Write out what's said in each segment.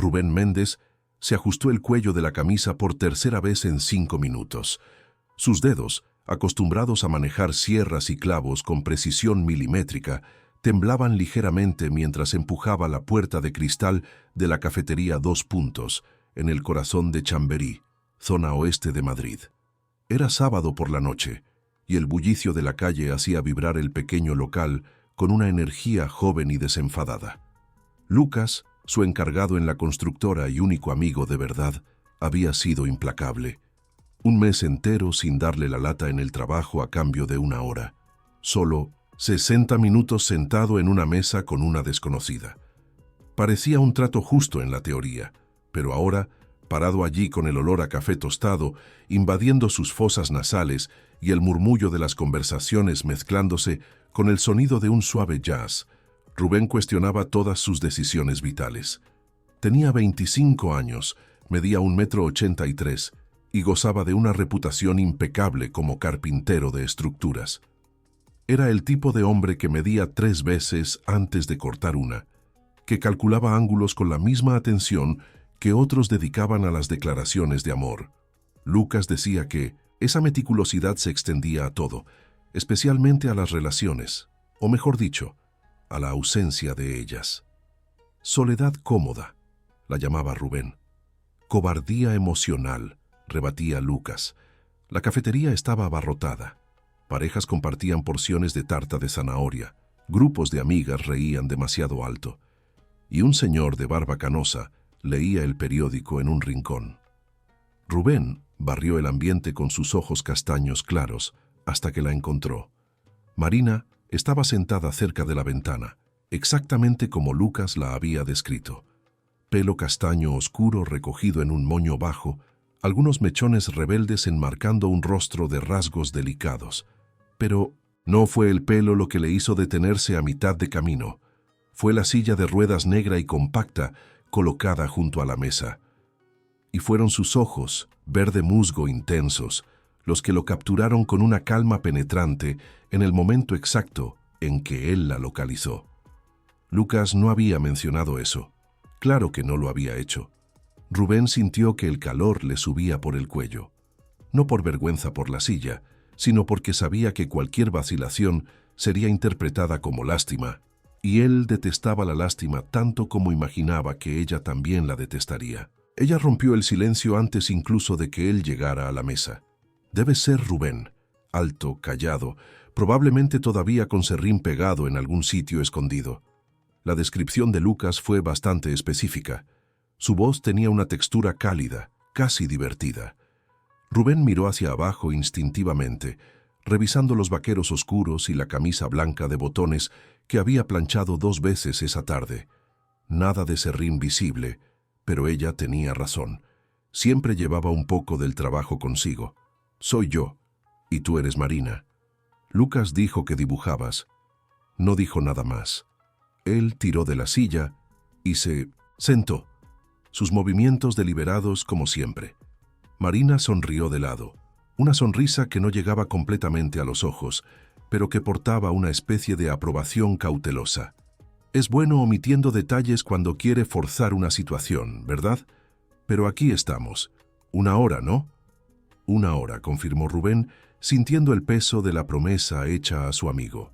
Rubén Méndez, se ajustó el cuello de la camisa por tercera vez en 5 minutos. Sus dedos, acostumbrados a manejar sierras y clavos con precisión milimétrica, temblaban ligeramente mientras empujaba la puerta de cristal de la cafetería Dos Puntos, en el corazón de Chamberí, zona oeste de Madrid. Era sábado por la noche, y el bullicio de la calle hacía vibrar el pequeño local con una energía joven y desenfadada. Lucas, su encargado en la constructora y único amigo de verdad, había sido implacable. Un mes entero sin darle la lata en el trabajo a cambio de 1 hora. Solo 60 minutos sentado en una mesa con una desconocida. Parecía un trato justo en la teoría, pero ahora, parado allí con el olor a café tostado, invadiendo sus fosas nasales y el murmullo de las conversaciones mezclándose con el sonido de un suave jazz, Rubén cuestionaba todas sus decisiones vitales. Tenía 25 años, medía 1,83 m y gozaba de una reputación impecable como carpintero de estructuras. Era el tipo de hombre que medía 3 veces antes de cortar una, que calculaba ángulos con la misma atención que otros dedicaban a las declaraciones de amor. Lucas decía que esa meticulosidad se extendía a todo, especialmente a las relaciones, o mejor dicho, a la ausencia de ellas. Soledad cómoda, la llamaba Rubén. Cobardía emocional, rebatía Lucas. La cafetería estaba abarrotada. Parejas compartían porciones de tarta de zanahoria, grupos de amigas reían demasiado alto, y un señor de barba canosa leía el periódico en un rincón. Rubén barrió el ambiente con sus ojos castaños claros hasta que la encontró. Marina estaba sentada cerca de la ventana, exactamente como Lucas la había descrito. Pelo castaño oscuro recogido en un moño bajo, algunos mechones rebeldes enmarcando un rostro de rasgos delicados. Pero no fue el pelo lo que le hizo detenerse a mitad de camino. Fue la silla de ruedas negra y compacta colocada junto a la mesa. Y fueron sus ojos, verde musgo intensos, los que lo capturaron con una calma penetrante en el momento exacto en que él la localizó. Lucas no había mencionado eso. Claro que no lo había hecho. Rubén sintió que el calor le subía por el cuello. No por vergüenza por la silla, sino porque sabía que cualquier vacilación sería interpretada como lástima, y él detestaba la lástima tanto como imaginaba que ella también la detestaría. Ella rompió el silencio antes incluso de que él llegara a la mesa. Debe ser Rubén, alto, callado, probablemente todavía con serrín pegado en algún sitio escondido. La descripción de Lucas fue bastante específica. Su voz tenía una textura cálida, casi divertida. Rubén miró hacia abajo instintivamente, revisando los vaqueros oscuros y la camisa blanca de botones que había planchado 2 veces esa tarde. Nada de serrín visible, pero ella tenía razón. Siempre llevaba un poco del trabajo consigo. Soy yo, y tú eres Marina. Lucas dijo que dibujabas. No dijo nada más. Él tiró de la silla y se sentó, sus movimientos deliberados como siempre. Marina sonrió de lado, una sonrisa que no llegaba completamente a los ojos, pero que portaba una especie de aprobación cautelosa. Es bueno omitiendo detalles cuando quiere forzar una situación, ¿verdad? Pero aquí estamos. 1 hora, ¿no? 1 hora, confirmó Rubén, sintiendo el peso de la promesa hecha a su amigo.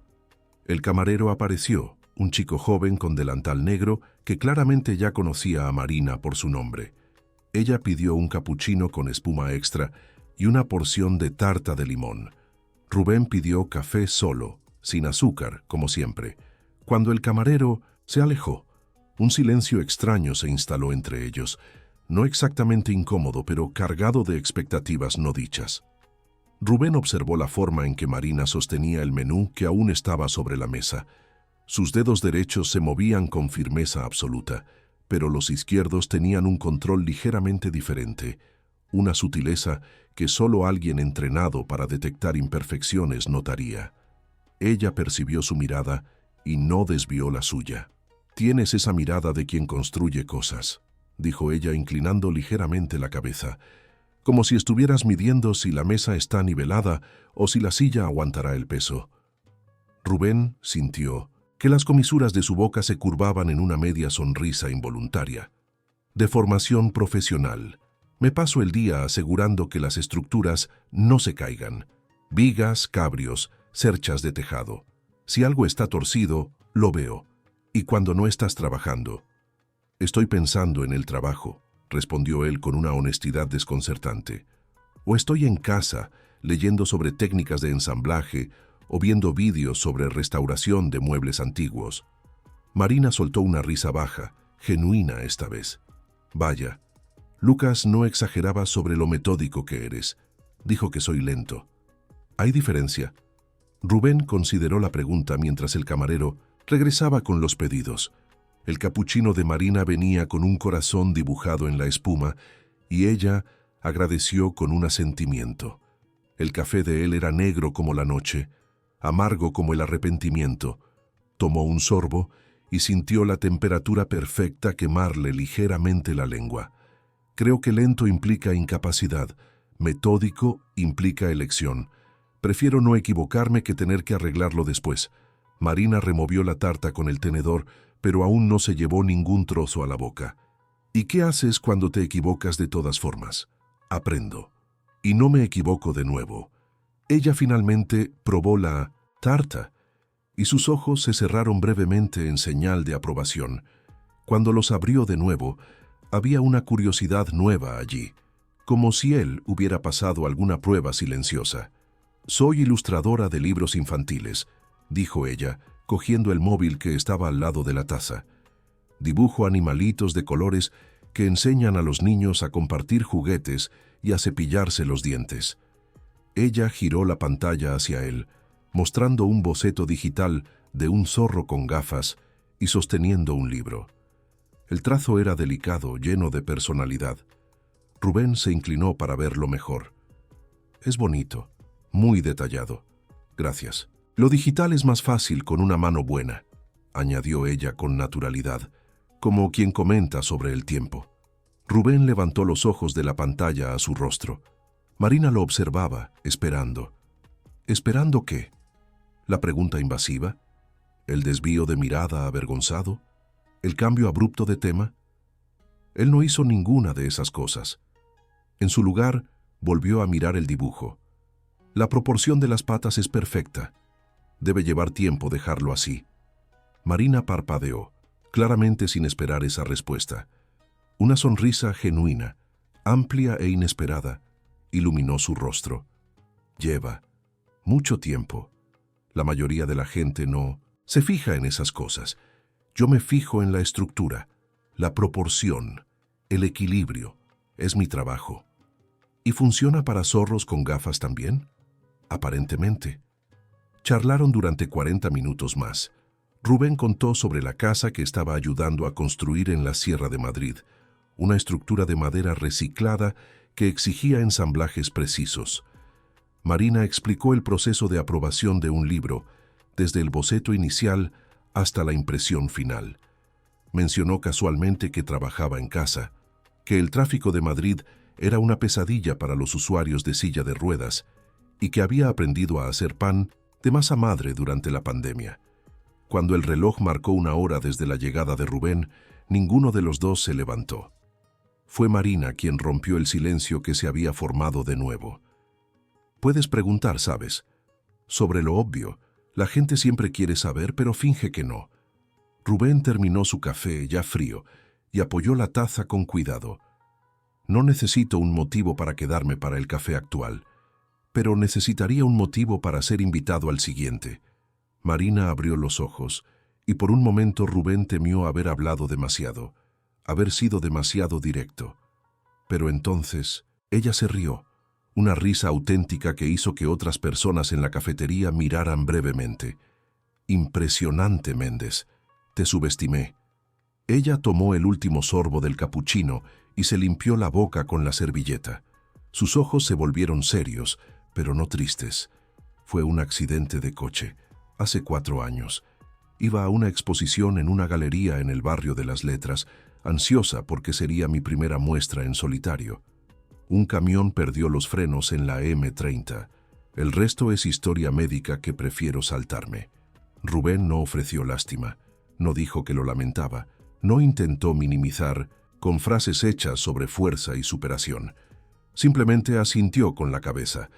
El camarero apareció, un chico joven con delantal negro que claramente ya conocía a Marina por su nombre. Ella pidió un capuchino con espuma extra y una porción de tarta de limón. Rubén pidió café solo, sin azúcar, como siempre. Cuando el camarero se alejó, un silencio extraño se instaló entre ellos, no exactamente incómodo, pero cargado de expectativas no dichas. Rubén observó la forma en que Marina sostenía el menú que aún estaba sobre la mesa. Sus dedos derechos se movían con firmeza absoluta, pero los izquierdos tenían un control ligeramente diferente, una sutileza que solo alguien entrenado para detectar imperfecciones notaría. Ella percibió su mirada y no desvió la suya. «Tienes esa mirada de quien construye cosas», dijo ella inclinando ligeramente la cabeza, «como si estuvieras midiendo si la mesa está nivelada o si la silla aguantará el peso». Rubén sintió que las comisuras de su boca se curvaban en una media sonrisa involuntaria. De formación profesional. Me paso el día asegurando que las estructuras no se caigan. Vigas, cabrios, cerchas de tejado. Si algo está torcido, lo veo. Y cuando no estás trabajando. Estoy pensando en el trabajo, respondió él con una honestidad desconcertante. O estoy en casa, leyendo sobre técnicas de ensamblaje o viendo vídeos sobre restauración de muebles antiguos. Marina soltó una risa baja, genuina esta vez. Vaya, Lucas no exageraba sobre lo metódico que eres. Dijo que soy lento. ¿Hay diferencia? Rubén consideró la pregunta mientras el camarero regresaba con los pedidos. El capuchino de Marina venía con un corazón dibujado en la espuma y ella agradeció con un asentimiento. El café de él era negro como la noche, amargo como el arrepentimiento. Tomó un sorbo y sintió la temperatura perfecta quemarle ligeramente la lengua. Creo que lento implica incapacidad, metódico implica elección. Prefiero no equivocarme que tener que arreglarlo después. Marina removió la tarta con el tenedor, pero aún no se llevó ningún trozo a la boca. ¿Y qué haces cuando te equivocas de todas formas? Aprendo. Y no me equivoco de nuevo. Ella finalmente probó la tarta, y sus ojos se cerraron brevemente en señal de aprobación. Cuando los abrió de nuevo, había una curiosidad nueva allí, como si él hubiera pasado alguna prueba silenciosa. «Soy ilustradora de libros infantiles», dijo ella, cogiendo el móvil que estaba al lado de la taza. «Dibujo animalitos de colores que enseñan a los niños a compartir juguetes y a cepillarse los dientes». Ella giró la pantalla hacia él, mostrando un boceto digital de un zorro con gafas y sosteniendo un libro. El trazo era delicado, lleno de personalidad. Rubén se inclinó para verlo mejor. «Es bonito, muy detallado. Gracias. Lo digital es más fácil con una mano buena», añadió ella con naturalidad, como quien comenta sobre el tiempo. Rubén levantó los ojos de la pantalla a su rostro. Marina lo observaba, esperando. ¿Esperando qué? ¿La pregunta invasiva? ¿El desvío de mirada avergonzado? ¿El cambio abrupto de tema? Él no hizo ninguna de esas cosas. En su lugar, volvió a mirar el dibujo. La proporción de las patas es perfecta. Debe llevar tiempo dejarlo así. Marina parpadeó, claramente sin esperar esa respuesta. Una sonrisa genuina, amplia e inesperada, iluminó su rostro. Lleva mucho tiempo. La mayoría de la gente no se fija en esas cosas. Yo me fijo en la estructura, la proporción, el equilibrio. Es mi trabajo. ¿Y funciona para zorros con gafas también? Aparentemente. Charlaron durante 40 minutos más. Rubén contó sobre la casa que estaba ayudando a construir en la Sierra de Madrid, una estructura de madera reciclada que exigía ensamblajes precisos. Marina explicó el proceso de aprobación de un libro, desde el boceto inicial hasta la impresión final. Mencionó casualmente que trabajaba en casa, que el tráfico de Madrid era una pesadilla para los usuarios de silla de ruedas y que había aprendido a hacer pan de masa madre durante la pandemia. Cuando el reloj marcó 1 hora desde la llegada de Rubén, ninguno de los dos se levantó. Fue Marina quien rompió el silencio que se había formado de nuevo. Puedes preguntar, ¿sabes? Sobre lo obvio, la gente siempre quiere saber, pero finge que no. Rubén terminó su café, ya frío, y apoyó la taza con cuidado. No necesito un motivo para quedarme para el café actual, pero necesitaría un motivo para ser invitado al siguiente. Marina abrió los ojos, y por un momento Rubén temió haber hablado demasiado, haber sido demasiado directo. Pero entonces ella se rió, una risa auténtica que hizo que otras personas en la cafetería miraran brevemente. Impresionante, Méndez. Te subestimé. Ella tomó el último sorbo del capuchino y se limpió la boca con la servilleta. Sus ojos se volvieron serios, pero no tristes. Fue un accidente de coche. Hace 4 años. Iba a una exposición en una galería en el barrio de las Letras, ansiosa porque sería mi primera muestra en solitario. Un camión perdió los frenos en la M30. El resto es historia médica que prefiero saltarme. Rubén no ofreció lástima, no dijo que lo lamentaba, no intentó minimizar, con frases hechas sobre fuerza y superación. Simplemente asintió con la cabeza,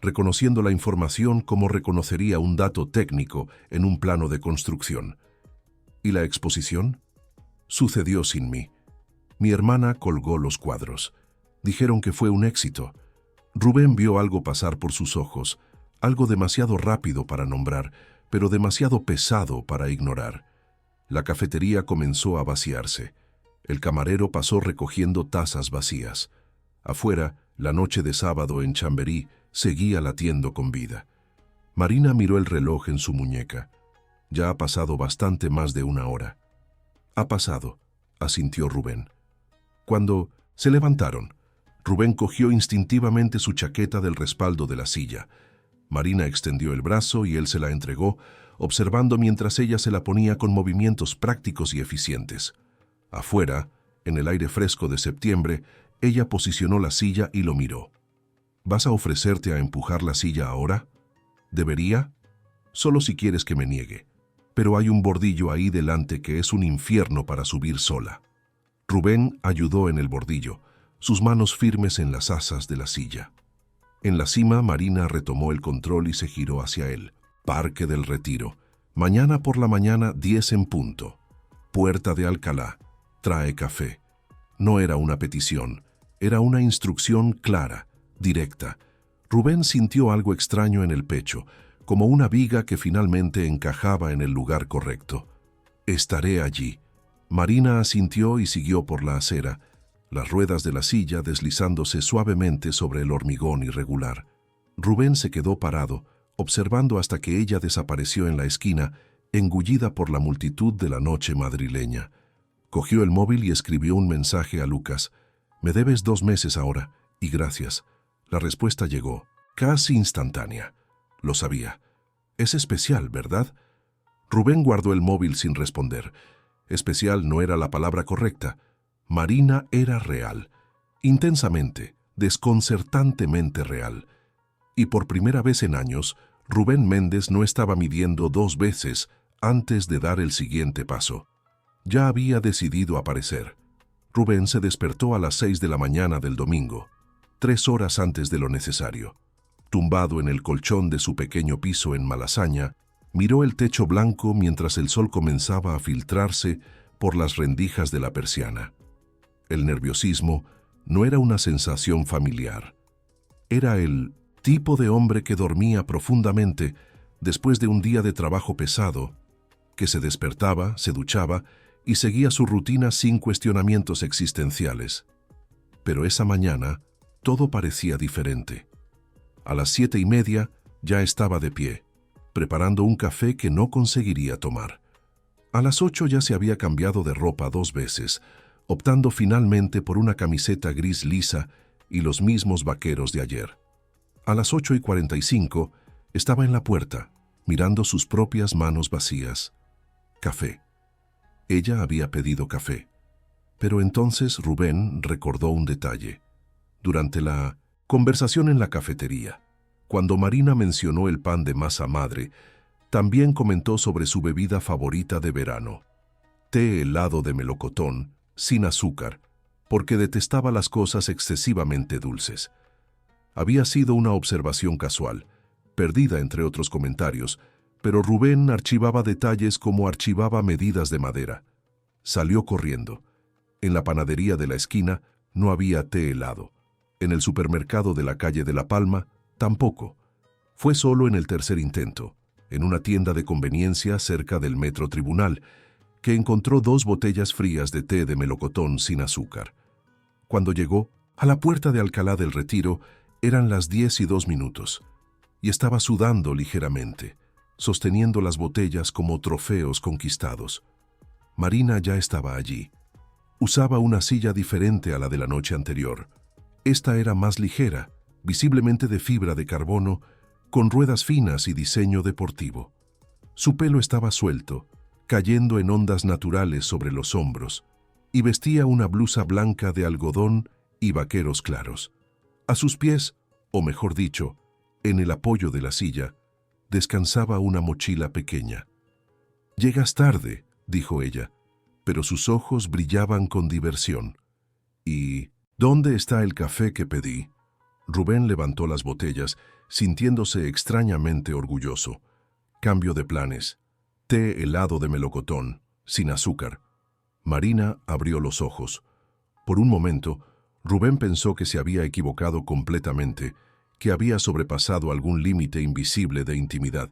reconociendo la información como reconocería un dato técnico en un plano de construcción. ¿Y la exposición? Sucedió sin mí. Mi hermana colgó los cuadros. Dijeron que fue un éxito. Rubén vio algo pasar por sus ojos, algo demasiado rápido para nombrar, pero demasiado pesado para ignorar. La cafetería comenzó a vaciarse. El camarero pasó recogiendo tazas vacías. Afuera, la noche de sábado en Chamberí seguía latiendo con vida. Marina miró el reloj en su muñeca. Ya ha pasado bastante más de una hora. Ha pasado, asintió Rubén. Cuando se levantaron, Rubén cogió instintivamente su chaqueta del respaldo de la silla. Marina extendió el brazo y él se la entregó, observando mientras ella se la ponía con movimientos prácticos y eficientes. Afuera, en el aire fresco de septiembre, ella posicionó la silla y lo miró. ¿Vas a ofrecerte a empujar la silla ahora? ¿Debería? Solo si quieres que me niegue. Pero hay un bordillo ahí delante que es un infierno para subir sola. Rubén ayudó en el bordillo, sus manos firmes en las asas de la silla. En la cima, Marina retomó el control y se giró hacia él. Parque del Retiro. Mañana por la mañana, 10 en punto. Puerta de Alcalá. Trae café. No era una petición, era una instrucción clara, directa. Rubén sintió algo extraño en el pecho, como una viga que finalmente encajaba en el lugar correcto. Estaré allí. Marina asintió y siguió por la acera, las ruedas de la silla deslizándose suavemente sobre el hormigón irregular. Rubén se quedó parado, observando hasta que ella desapareció en la esquina, engullida por la multitud de la noche madrileña. Cogió el móvil y escribió un mensaje a Lucas. «Me debes 2 meses ahora, y gracias». La respuesta llegó, casi instantánea. Lo sabía. Es especial, ¿verdad? Rubén guardó el móvil sin responder. Especial no era la palabra correcta. Marina era real, intensamente, desconcertantemente real. Y por primera vez en años, Rubén Méndez no estaba midiendo 2 veces antes de dar el siguiente paso. Ya había decidido aparecer. Rubén se despertó a las 6 de la mañana del domingo, 3 horas antes de lo necesario. Tumbado en el colchón de su pequeño piso en Malasaña, miró el techo blanco mientras el sol comenzaba a filtrarse por las rendijas de la persiana. El nerviosismo no era una sensación familiar. Era el tipo de hombre que dormía profundamente después de un día de trabajo pesado, que se despertaba, se duchaba y seguía su rutina sin cuestionamientos existenciales. Pero esa mañana todo parecía diferente. A las 7:30 ya estaba de pie, preparando un café que no conseguiría tomar. A las 8 ya se había cambiado de ropa 2 veces, optando finalmente por una camiseta gris lisa y los mismos vaqueros de ayer. A las 8:45 estaba en la puerta, mirando sus propias manos vacías. Café. Ella había pedido café. Pero entonces Rubén recordó un detalle. Durante la conversación en la cafetería, cuando Marina mencionó el pan de masa madre, también comentó sobre su bebida favorita de verano, té helado de melocotón, sin azúcar, porque detestaba las cosas excesivamente dulces. Había sido una observación casual, perdida entre otros comentarios, pero Rubén archivaba detalles como archivaba medidas de madera. Salió corriendo. En la panadería de la esquina no había té helado. En el supermercado de la calle de La Palma, tampoco. Fue solo en el tercer intento, en una tienda de conveniencia cerca del Metro Tribunal, que encontró 2 botellas frías de té de melocotón sin azúcar. Cuando llegó, a la puerta de Alcalá del Retiro, eran las 10:02, y estaba sudando ligeramente, sosteniendo las botellas como trofeos conquistados. Marina ya estaba allí. Usaba una silla diferente a la de la noche anterior. Esta era más ligera, visiblemente de fibra de carbono, con ruedas finas y diseño deportivo. Su pelo estaba suelto, cayendo en ondas naturales sobre los hombros, y vestía una blusa blanca de algodón y vaqueros claros. A sus pies, o mejor dicho, en el apoyo de la silla, descansaba una mochila pequeña. «Llegas tarde», dijo ella, pero sus ojos brillaban con diversión. ¿Y dónde está el café que pedí? Rubén levantó las botellas, sintiéndose extrañamente orgulloso. Cambio de planes. Té helado de melocotón, sin azúcar. Marina abrió los ojos. Por un momento, Rubén pensó que se había equivocado completamente, que había sobrepasado algún límite invisible de intimidad.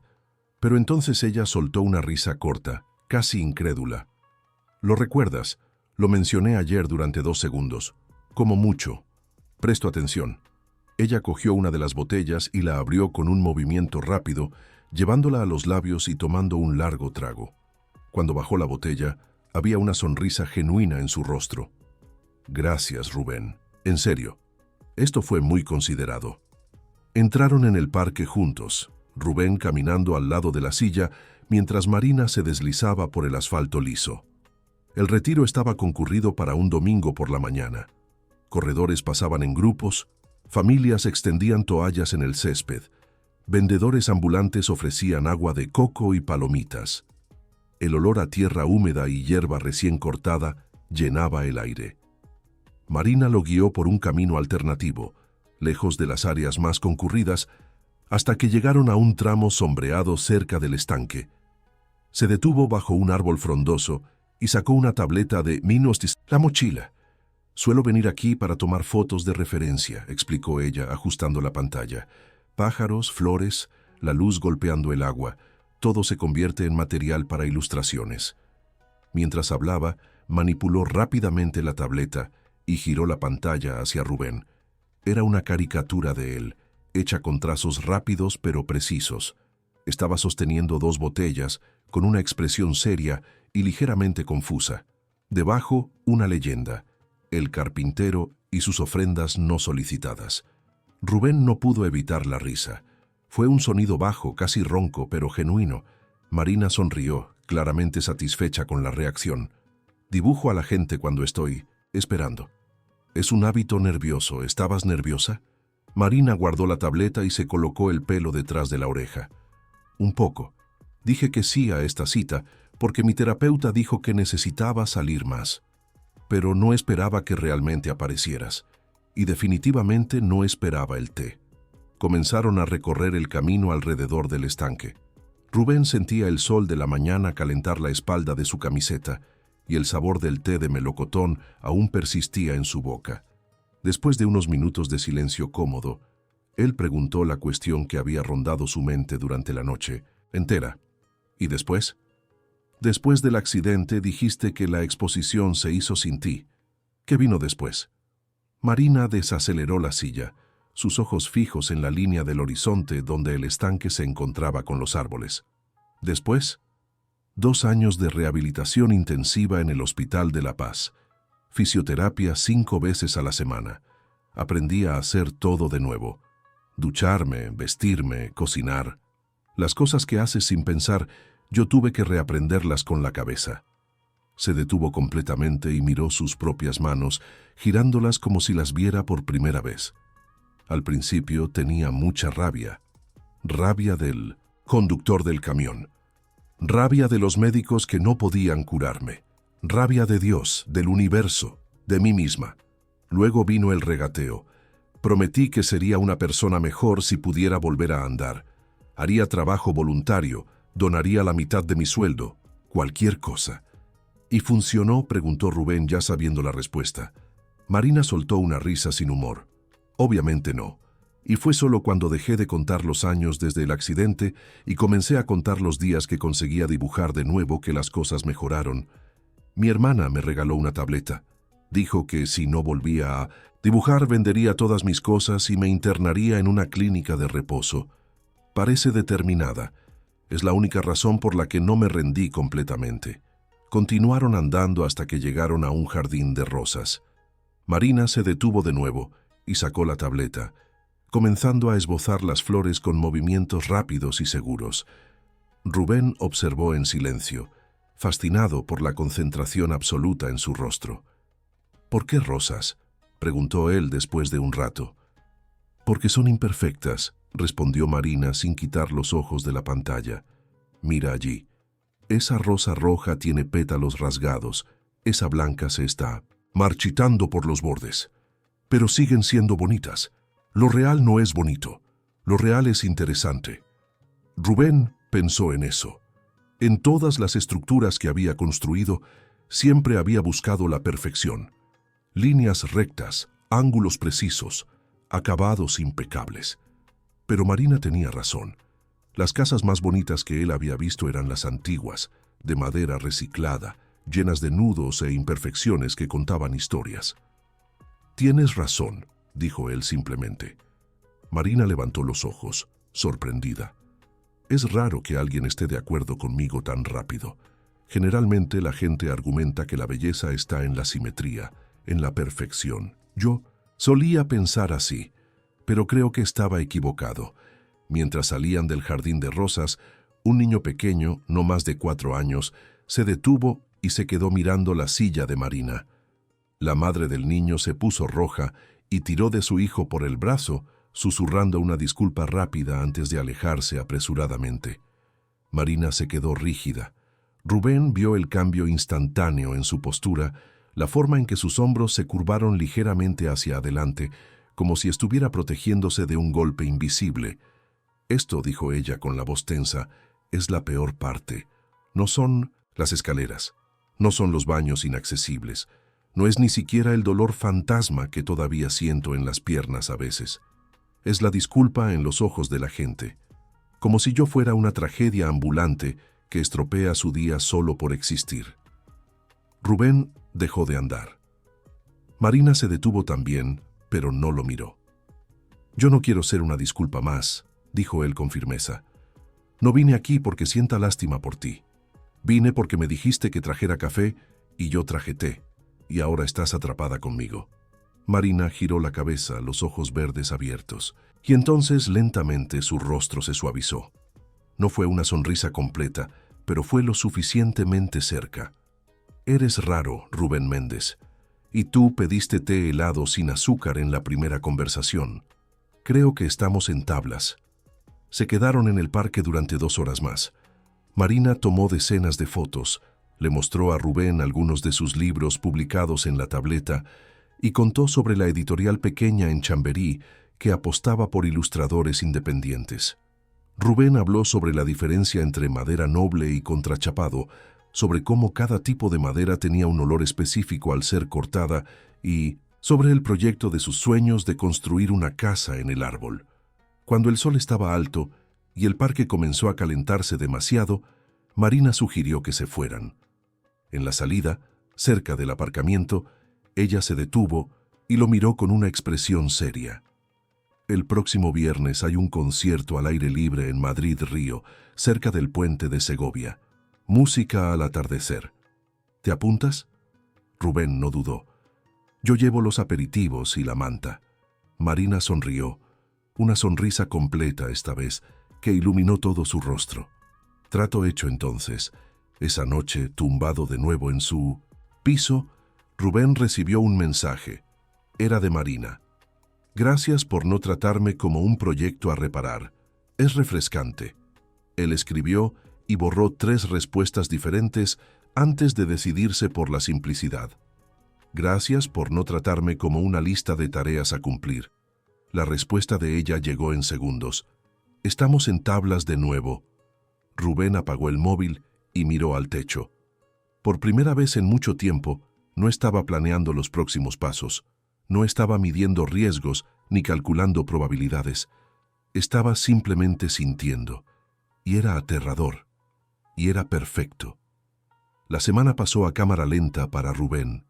Pero entonces ella soltó una risa corta, casi incrédula. «¿Lo recuerdas? Lo mencioné ayer durante 2 segundos. Como mucho. Presto atención». Ella cogió una de las botellas y la abrió con un movimiento rápido, llevándola a los labios y tomando un largo trago. Cuando bajó la botella, había una sonrisa genuina en su rostro. «Gracias, Rubén. En serio. Esto fue muy considerado». Entraron en el parque juntos, Rubén caminando al lado de la silla, mientras Marina se deslizaba por el asfalto liso. El retiro estaba concurrido para un domingo por la mañana. Corredores pasaban en grupos, familias extendían toallas en el césped, vendedores ambulantes ofrecían agua de coco y palomitas. El olor a tierra húmeda y hierba recién cortada llenaba el aire. Marina lo guió por un camino alternativo, lejos de las áreas más concurridas, hasta que llegaron a un tramo sombreado cerca del estanque. Se detuvo bajo un árbol frondoso y sacó una tableta de la mochila. «Suelo venir aquí para tomar fotos de referencia», explicó ella, ajustando la pantalla. «Pájaros, flores, la luz golpeando el agua, todo se convierte en material para ilustraciones». Mientras hablaba, manipuló rápidamente la tableta y giró la pantalla hacia Rubén. Era una caricatura de él, hecha con trazos rápidos pero precisos. Estaba sosteniendo 2 botellas, con una expresión seria y ligeramente confusa. Debajo, una leyenda: el carpintero y sus ofrendas no solicitadas. Rubén no pudo evitar la risa. Fue un sonido bajo, casi ronco, pero genuino. Marina sonrió, claramente satisfecha con la reacción. «Dibujo a la gente cuando estoy esperando». «Es un hábito nervioso. ¿Estabas nerviosa?» Marina guardó la tableta y se colocó el pelo detrás de la oreja. «Un poco. Dije que sí a esta cita porque mi terapeuta dijo que necesitaba salir más. Pero no esperaba que realmente aparecieras. Y definitivamente no esperaba el té». Comenzaron a recorrer el camino alrededor del estanque. Rubén sentía el sol de la mañana calentar la espalda de su camiseta y el sabor del té de melocotón aún persistía en su boca. Después de unos minutos de silencio cómodo, él preguntó la cuestión que había rondado su mente durante la noche entera. «¿Y después?» «Después del accidente dijiste que la exposición se hizo sin ti. ¿Qué vino después?» Marina desaceleró la silla, sus ojos fijos en la línea del horizonte donde el estanque se encontraba con los árboles. «Después, 2 años de rehabilitación intensiva en el Hospital de La Paz. Fisioterapia 5 veces a la semana. Aprendí a hacer todo de nuevo. Ducharme, vestirme, cocinar. Las cosas que haces sin pensar, yo tuve que reaprenderlas con la cabeza». Se detuvo completamente y miró sus propias manos, girándolas como si las viera por primera vez. Al principio tenía mucha rabia. Rabia del conductor del camión. Rabia de los médicos que no podían curarme. Rabia de Dios, del universo, de mí misma. Luego vino el regateo. Prometí que sería una persona mejor si pudiera volver a andar. Haría trabajo voluntario, donaría la mitad de mi sueldo, cualquier cosa. «¿Y funcionó?», preguntó Rubén, ya sabiendo la respuesta. Marina soltó una risa sin humor. «Obviamente no. Y fue solo cuando dejé de contar los años desde el accidente y comencé a contar los días que conseguía dibujar de nuevo que las cosas mejoraron. Mi hermana me regaló una tableta. Dijo que si no volvía a dibujar vendería todas mis cosas y me internaría en una clínica de reposo. Parece determinada. Es la única razón por la que no me rendí completamente». Continuaron andando hasta que llegaron a un jardín de rosas. Marina se detuvo de nuevo y sacó la tableta, comenzando a esbozar las flores con movimientos rápidos y seguros. Rubén observó en silencio, fascinado por la concentración absoluta en su rostro. «¿Por qué rosas?», preguntó él después de un rato. «Porque son imperfectas», respondió Marina sin quitar los ojos de la pantalla. «Mira allí. Esa rosa roja tiene pétalos rasgados, esa blanca se está marchitando por los bordes. Pero siguen siendo bonitas. Lo real no es bonito. Lo real es interesante. Rubén pensó en eso. En todas las estructuras que había construido, siempre había buscado la perfección. Líneas rectas, ángulos precisos, acabados impecables. Pero Marina tenía razón. Las casas más bonitas que él había visto eran las antiguas, de madera reciclada, llenas de nudos e imperfecciones que contaban historias. «Tienes razón», dijo él simplemente. Marina levantó los ojos, sorprendida. Es raro que alguien esté de acuerdo conmigo tan rápido. Generalmente la gente argumenta que la belleza está en la simetría, en la perfección. Yo solía pensar así, pero creo que estaba equivocado. Mientras salían del jardín de rosas, un niño pequeño, no más de 4 años, se detuvo y se quedó mirando la silla de Marina. La madre del niño se puso roja y tiró de su hijo por el brazo, susurrando una disculpa rápida antes de alejarse apresuradamente. Marina se quedó rígida. Rubén vio el cambio instantáneo en su postura, la forma en que sus hombros se curvaron ligeramente hacia adelante, como si estuviera protegiéndose de un golpe invisible. «Esto», dijo ella con la voz tensa, «es la peor parte. No son las escaleras, no son los baños inaccesibles, no es ni siquiera el dolor fantasma que todavía siento en las piernas a veces. Es la disculpa en los ojos de la gente, como si yo fuera una tragedia ambulante que estropea su día solo por existir». Rubén dejó de andar. Marina se detuvo también, pero no lo miró. «Yo no quiero ser una disculpa más», dijo él con firmeza. «No vine aquí porque sienta lástima por ti. Vine porque me dijiste que trajera café y yo traje té, y ahora estás atrapada conmigo». Marina giró la cabeza, los ojos verdes abiertos, y entonces lentamente su rostro se suavizó. No fue una sonrisa completa, pero fue lo suficientemente cerca. «Eres raro, Rubén Méndez, y tú pediste té helado sin azúcar en la primera conversación. Creo que estamos en tablas». Se quedaron en el parque durante 2 horas más. Marina tomó decenas de fotos, le mostró a Rubén algunos de sus libros publicados en la tableta y contó sobre la editorial pequeña en Chamberí que apostaba por ilustradores independientes. Rubén habló sobre la diferencia entre madera noble y contrachapado, sobre cómo cada tipo de madera tenía un olor específico al ser cortada y sobre el proyecto de sus sueños de construir una casa en el árbol. Cuando el sol estaba alto y el parque comenzó a calentarse demasiado, Marina sugirió que se fueran. En la salida, cerca del aparcamiento, ella se detuvo y lo miró con una expresión seria. «El próximo viernes hay un concierto al aire libre en Madrid Río, cerca del puente de Segovia. Música al atardecer. ¿Te apuntas?» Rubén no dudó. «Yo llevo los aperitivos y la manta». Marina sonrió, una sonrisa completa esta vez, que iluminó todo su rostro. Trato hecho entonces. Esa noche, tumbado de nuevo en su piso, Rubén recibió un mensaje. Era de Marina. «Gracias por no tratarme como un proyecto a reparar. Es refrescante». Él escribió y borró 3 respuestas diferentes antes de decidirse por la simplicidad. «Gracias por no tratarme como una lista de tareas a cumplir». La respuesta de ella llegó en segundos. «Estamos en tablas de nuevo». Rubén apagó el móvil y miró al techo. Por primera vez en mucho tiempo, no estaba planeando los próximos pasos, no estaba midiendo riesgos ni calculando probabilidades. Estaba simplemente sintiendo, y era aterrador, y era perfecto. La semana pasó a cámara lenta para Rubén.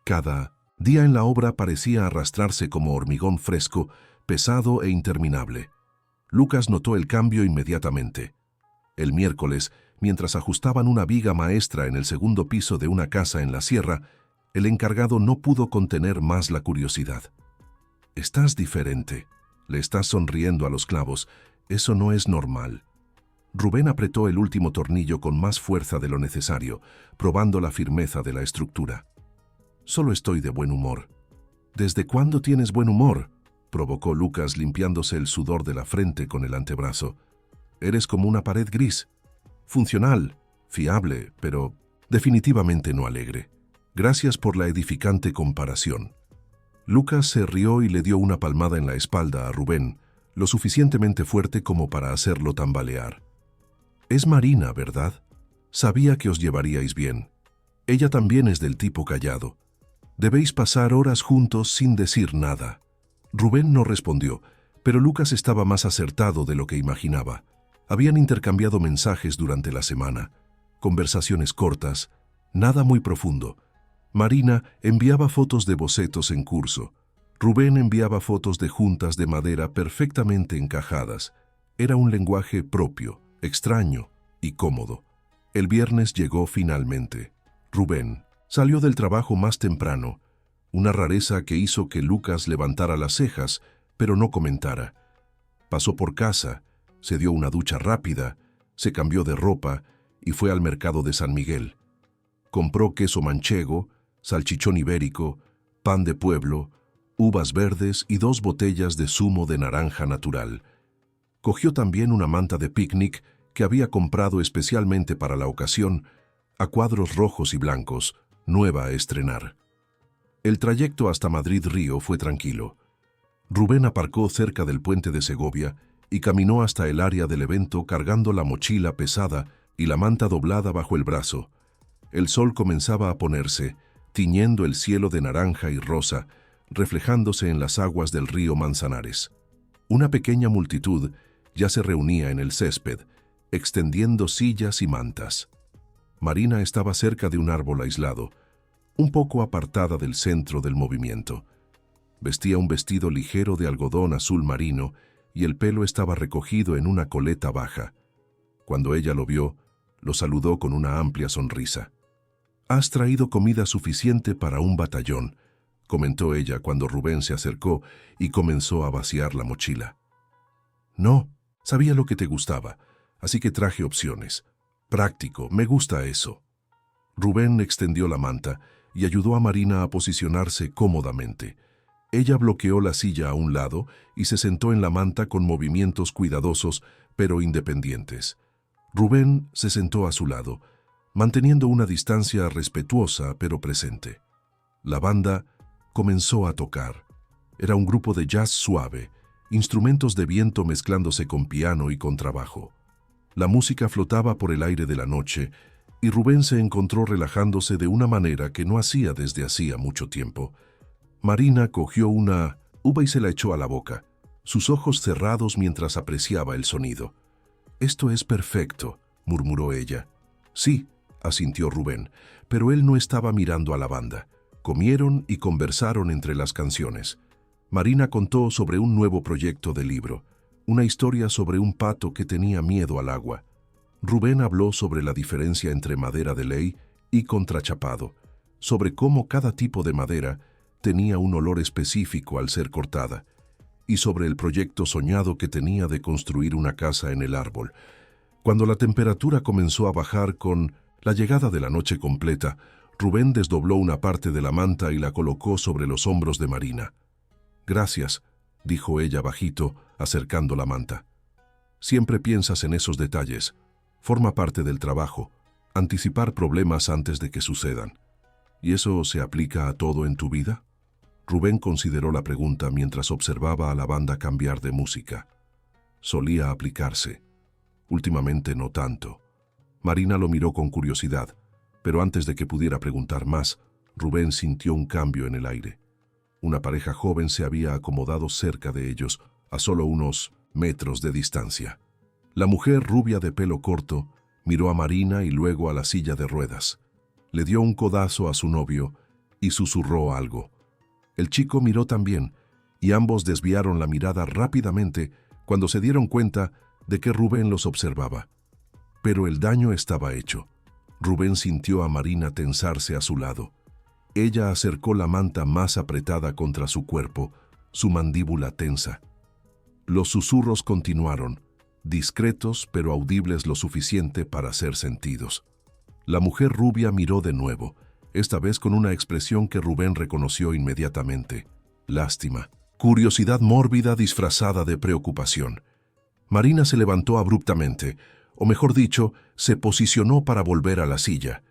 Cada día en la obra parecía arrastrarse como hormigón fresco, pesado e interminable. Lucas notó el cambio inmediatamente. El miércoles, mientras ajustaban una viga maestra en el segundo piso de una casa en la sierra, el encargado no pudo contener más la curiosidad. «Estás diferente. Le estás sonriendo a los clavos. Eso no es normal». Rubén apretó el último tornillo con más fuerza de lo necesario, probando la firmeza de la estructura. «Solo estoy de buen humor». «¿Desde cuándo tienes buen humor?», provocó Lucas limpiándose el sudor de la frente con el antebrazo. «Eres como una pared gris. Funcional, fiable, pero definitivamente no alegre». Gracias por la edificante comparación. Lucas se rió y le dio una palmada en la espalda a Rubén, lo suficientemente fuerte como para hacerlo tambalear. Es Marina, ¿verdad? Sabía que os llevaríais bien. Ella también es del tipo callado. Debéis pasar horas juntos sin decir nada. Rubén no respondió, pero Lucas estaba más acertado de lo que imaginaba. Habían intercambiado mensajes durante la semana, conversaciones cortas, nada muy profundo. Marina enviaba fotos de bocetos en curso. Rubén enviaba fotos de juntas de madera perfectamente encajadas. Era un lenguaje propio, extraño y cómodo. El viernes llegó finalmente. Rubén salió del trabajo más temprano, una rareza que hizo que Lucas levantara las cejas, pero no comentara. Pasó por casa, se dio una ducha rápida, se cambió de ropa y fue al mercado de San Miguel. Compró queso manchego, salchichón ibérico, pan de pueblo, uvas verdes y 2 botellas de zumo de naranja natural. Cogió también una manta de picnic que había comprado especialmente para la ocasión, a cuadros rojos y blancos, nueva a estrenar. El trayecto hasta Madrid-Río fue tranquilo. Rubén aparcó cerca del puente de Segovia y caminó hasta el área del evento cargando la mochila pesada y la manta doblada bajo el brazo. El sol comenzaba a ponerse, tiñendo el cielo de naranja y rosa, reflejándose en las aguas del río Manzanares. Una pequeña multitud ya se reunía en el césped, extendiendo sillas y mantas. Marina estaba cerca de un árbol aislado, un poco apartada del centro del movimiento. Vestía un vestido ligero de algodón azul marino y el pelo estaba recogido en una coleta baja. Cuando ella lo vio, lo saludó con una amplia sonrisa. «Has traído comida suficiente para un batallón», comentó ella cuando Rubén se acercó y comenzó a vaciar la mochila. «No, sabía lo que te gustaba, así que traje opciones. Práctico, me gusta eso». Rubén extendió la manta y ayudó a Marina a posicionarse cómodamente. Ella bloqueó la silla a un lado y se sentó en la manta con movimientos cuidadosos pero independientes. Rubén se sentó a su lado, manteniendo una distancia respetuosa pero presente. La banda comenzó a tocar. Era un grupo de jazz suave, instrumentos de viento mezclándose con piano y contrabajo. La música flotaba por el aire de la noche y Rubén se encontró relajándose de una manera que no hacía desde hacía mucho tiempo. Marina cogió una uva y se la echó a la boca, sus ojos cerrados mientras apreciaba el sonido. «Esto es perfecto», murmuró ella. «Sí», asintió Rubén, pero él no estaba mirando a la banda. Comieron y conversaron entre las canciones. Marina contó sobre un nuevo proyecto de libro, una historia sobre un pato que tenía miedo al agua. Rubén habló sobre la diferencia entre madera de ley y contrachapado, sobre cómo cada tipo de madera tenía un olor específico al ser cortada, y sobre el proyecto soñado que tenía de construir una casa en el árbol. Cuando la temperatura comenzó a bajar con la llegada de la noche completa, Rubén desdobló una parte de la manta y la colocó sobre los hombros de Marina. «Gracias», dijo ella bajito, acercando la manta. «Siempre piensas en esos detalles. Forma parte del trabajo, anticipar problemas antes de que sucedan. ¿Y eso se aplica a todo en tu vida?» Rubén consideró la pregunta mientras observaba a la banda cambiar de música. Solía aplicarse. Últimamente no tanto. Marina lo miró con curiosidad, pero antes de que pudiera preguntar más, Rubén sintió un cambio en el aire. Una pareja joven se había acomodado cerca de ellos, a solo unos metros de distancia. La mujer rubia de pelo corto miró a Marina y luego a la silla de ruedas. Le dio un codazo a su novio y susurró algo. El chico miró también, y ambos desviaron la mirada rápidamente cuando se dieron cuenta de que Rubén los observaba. Pero el daño estaba hecho. Rubén sintió a Marina tensarse a su lado. Ella acercó la manta más apretada contra su cuerpo, su mandíbula tensa. Los susurros continuaron, discretos pero audibles lo suficiente para ser sentidos. La mujer rubia miró de nuevo, esta vez con una expresión que Rubén reconoció inmediatamente. Lástima, curiosidad mórbida disfrazada de preocupación. Marina se levantó abruptamente, o mejor dicho, se posicionó para volver a la silla.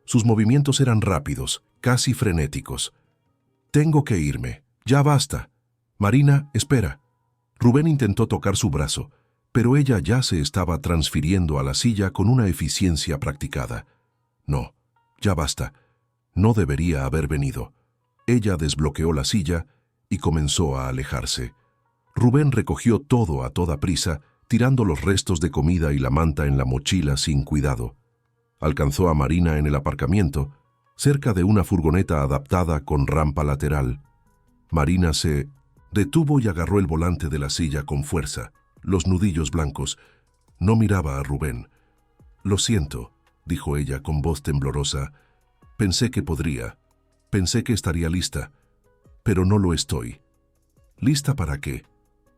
Sus movimientos eran rápidos, casi frenéticos. «Tengo que irme. Ya basta. Marina, espera». Rubén intentó tocar su brazo, pero ella ya se estaba transfiriendo a la silla con una eficiencia practicada. «No, ya basta. No debería haber venido». Ella desbloqueó la silla y comenzó a alejarse. Rubén recogió todo a toda prisa, tirando los restos de comida y la manta en la mochila sin cuidado. Alcanzó a Marina en el aparcamiento, cerca de una furgoneta adaptada con rampa lateral. Marina se detuvo y agarró el volante de la silla con fuerza, los nudillos blancos. No miraba a Rubén. «Lo siento», dijo ella con voz temblorosa. «Pensé que podría. Pensé que estaría lista. Pero no lo estoy». «¿Lista para qué?»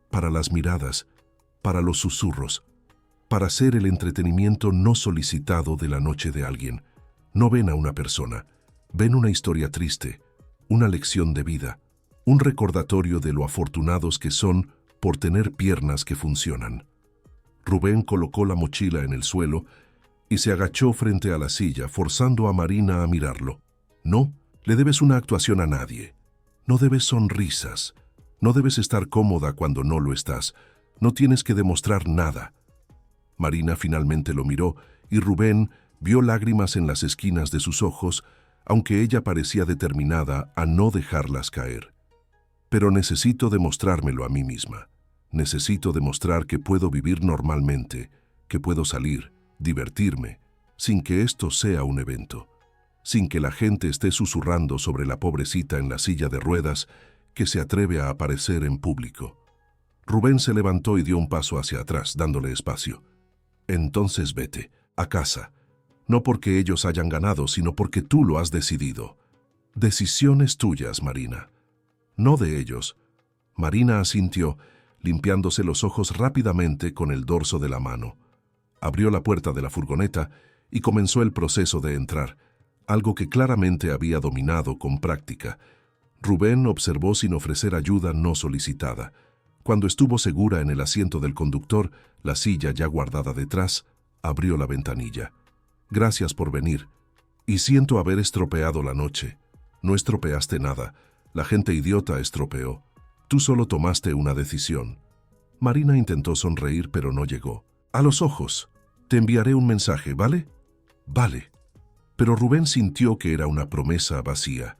«Para las miradas, para los susurros, para ser el entretenimiento no solicitado de la noche de alguien. No ven a una persona, ven una historia triste, una lección de vida, un recordatorio de lo afortunados que son por tener piernas que funcionan». Rubén colocó la mochila en el suelo y se agachó frente a la silla, forzando a Marina a mirarlo. «No, le debes una actuación a nadie. No debes sonrisas. No debes estar cómoda cuando no lo estás. No tienes que demostrar nada». Marina finalmente lo miró y Rubén vio lágrimas en las esquinas de sus ojos, aunque ella parecía determinada a no dejarlas caer. «Pero necesito demostrármelo a mí misma. Necesito demostrar que puedo vivir normalmente, que puedo salir, divertirme, sin que esto sea un evento, sin que la gente esté susurrando sobre la pobrecita en la silla de ruedas que se atreve a aparecer en público». Rubén se levantó y dio un paso hacia atrás, dándole espacio. «Entonces vete, a casa. No porque ellos hayan ganado, sino porque tú lo has decidido. Decisiones tuyas, Marina. No de ellos». Marina asintió, limpiándose los ojos rápidamente con el dorso de la mano. Abrió la puerta de la furgoneta y comenzó el proceso de entrar, algo que claramente había dominado con práctica. Rubén observó sin ofrecer ayuda no solicitada. Cuando estuvo segura en el asiento del conductor, la silla ya guardada detrás, abrió la ventanilla. «Gracias por venir. Y siento haber estropeado la noche». «No estropeaste nada. La gente idiota estropeó. Tú solo tomaste una decisión». Marina intentó sonreír, pero no llegó. «A los ojos. Te enviaré un mensaje, ¿vale?» «Vale». Pero Rubén sintió que era una promesa vacía.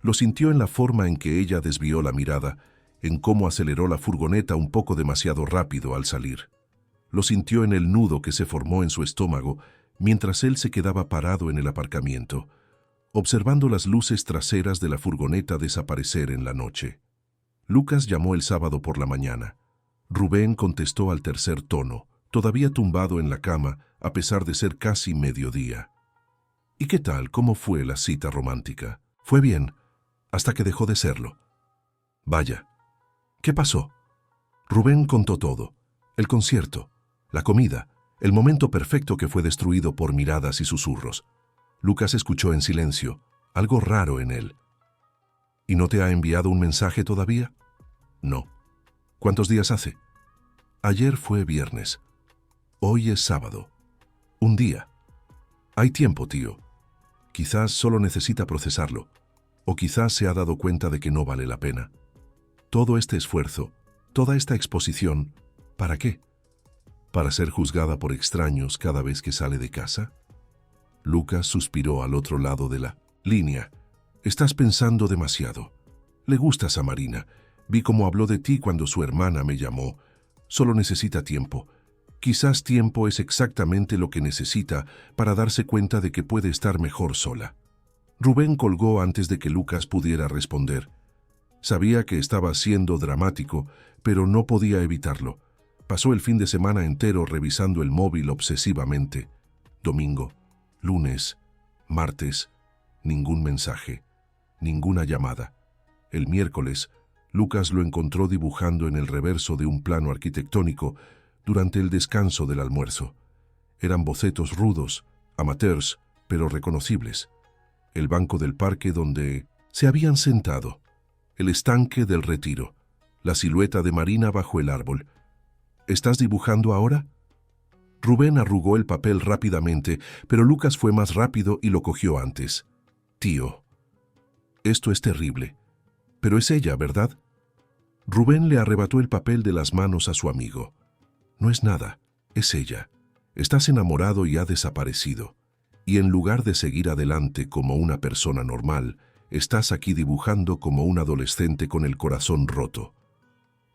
Lo sintió en la forma en que ella desvió la mirada, en cómo aceleró la furgoneta un poco demasiado rápido al salir. Lo sintió en el nudo que se formó en su estómago mientras él se quedaba parado en el aparcamiento, observando las luces traseras de la furgoneta desaparecer en la noche. Lucas llamó el sábado por la mañana. Rubén contestó al tercer tono, todavía tumbado en la cama, a pesar de ser casi mediodía. «¿Y qué tal? ¿Cómo fue la cita romántica?» «Fue bien, hasta que dejó de serlo». «Vaya. ¿Qué pasó?» Rubén contó todo. El concierto, la comida, el momento perfecto que fue destruido por miradas y susurros. Lucas escuchó en silencio, algo raro en él. «¿Y no te ha enviado un mensaje todavía?» «No». «¿Cuántos días hace?» «Ayer fue viernes. Hoy es sábado. Un día. Hay tiempo, tío. Quizás solo necesita procesarlo, o quizás se ha dado cuenta de que no vale la pena. Todo este esfuerzo, toda esta exposición, ¿para qué? ¿Para ser juzgada por extraños cada vez que sale de casa?» Lucas suspiró al otro lado de la línea. «Estás pensando demasiado. Le gustas a Marina. Vi cómo habló de ti cuando su hermana me llamó. Solo necesita tiempo. Quizás tiempo es exactamente lo que necesita para darse cuenta de que puede estar mejor sola». Rubén colgó antes de que Lucas pudiera responder. Sabía que estaba siendo dramático, pero no podía evitarlo. Pasó el fin de semana entero revisando el móvil obsesivamente. Domingo, lunes, martes, ningún mensaje, ninguna llamada. El miércoles, Lucas lo encontró dibujando en el reverso de un plano arquitectónico durante el descanso del almuerzo. Eran bocetos rudos, amateurs, pero reconocibles. El banco del parque donde se habían sentado, el estanque del retiro, la silueta de Marina bajo el árbol. «¿Estás dibujando ahora?» Rubén arrugó el papel rápidamente, pero Lucas fue más rápido y lo cogió antes. «Tío, Esto es terrible. Pero es ella, ¿verdad? Rubén le arrebató el papel de las manos a su amigo. No es nada, es ella. Estás enamorado y ha desaparecido. Y en lugar de seguir adelante como una persona normal, estás aquí dibujando como un adolescente con el corazón roto.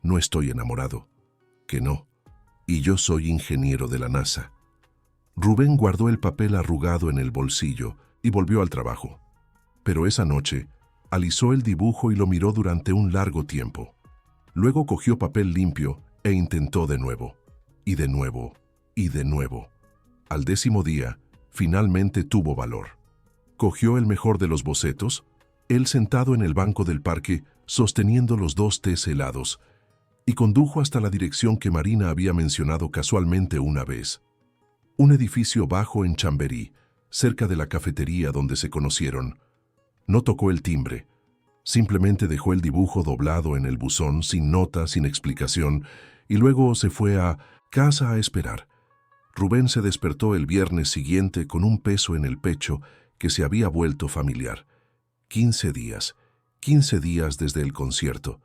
No estoy enamorado. Que no. Y yo soy ingeniero de la NASA. Rubén guardó el papel arrugado en el bolsillo y volvió al trabajo. Pero esa noche, alisó el dibujo y lo miró durante un largo tiempo. Luego cogió papel limpio e intentó de nuevo, y de nuevo, y de nuevo. Al 10º día, finalmente tuvo valor. Cogió el mejor de los bocetos, él sentado en el banco del parque, sosteniendo los 2 tés helados, y condujo hasta la dirección que Marina había mencionado casualmente una vez. Un edificio bajo en Chamberí, cerca de la cafetería donde se conocieron. No tocó el timbre. Simplemente dejó el dibujo doblado en el buzón, sin nota, sin explicación, y luego se fue a casa a esperar. Rubén se despertó el viernes siguiente con un peso en el pecho que se había vuelto familiar. 15 días. 15 días desde el concierto.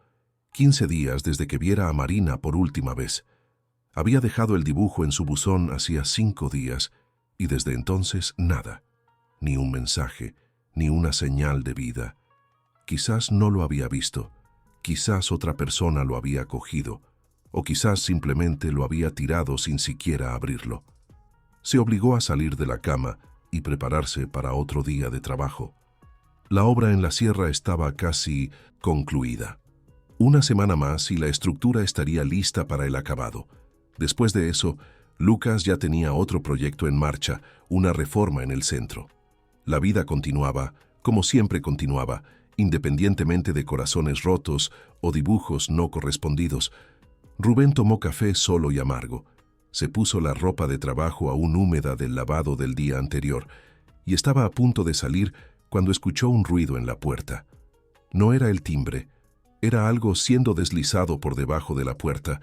15 días desde que viera a Marina por última vez. Había dejado el dibujo en su buzón hacía 5 días, y desde entonces nada. Ni un mensaje, ni una señal de vida. Quizás no lo había visto, quizás otra persona lo había cogido, o quizás simplemente lo había tirado sin siquiera abrirlo. Se obligó a salir de la cama y prepararse para otro día de trabajo. La obra en la sierra estaba casi concluida. Una semana más y la estructura estaría lista para el acabado. Después de eso, Lucas ya tenía otro proyecto en marcha, una reforma en el centro. La vida continuaba, como siempre continuaba, independientemente de corazones rotos o dibujos no correspondidos. Rubén tomó café solo y amargo. Se puso la ropa de trabajo aún húmeda del lavado del día anterior y estaba a punto de salir cuando escuchó un ruido en la puerta. No era el timbre, era algo siendo deslizado por debajo de la puerta,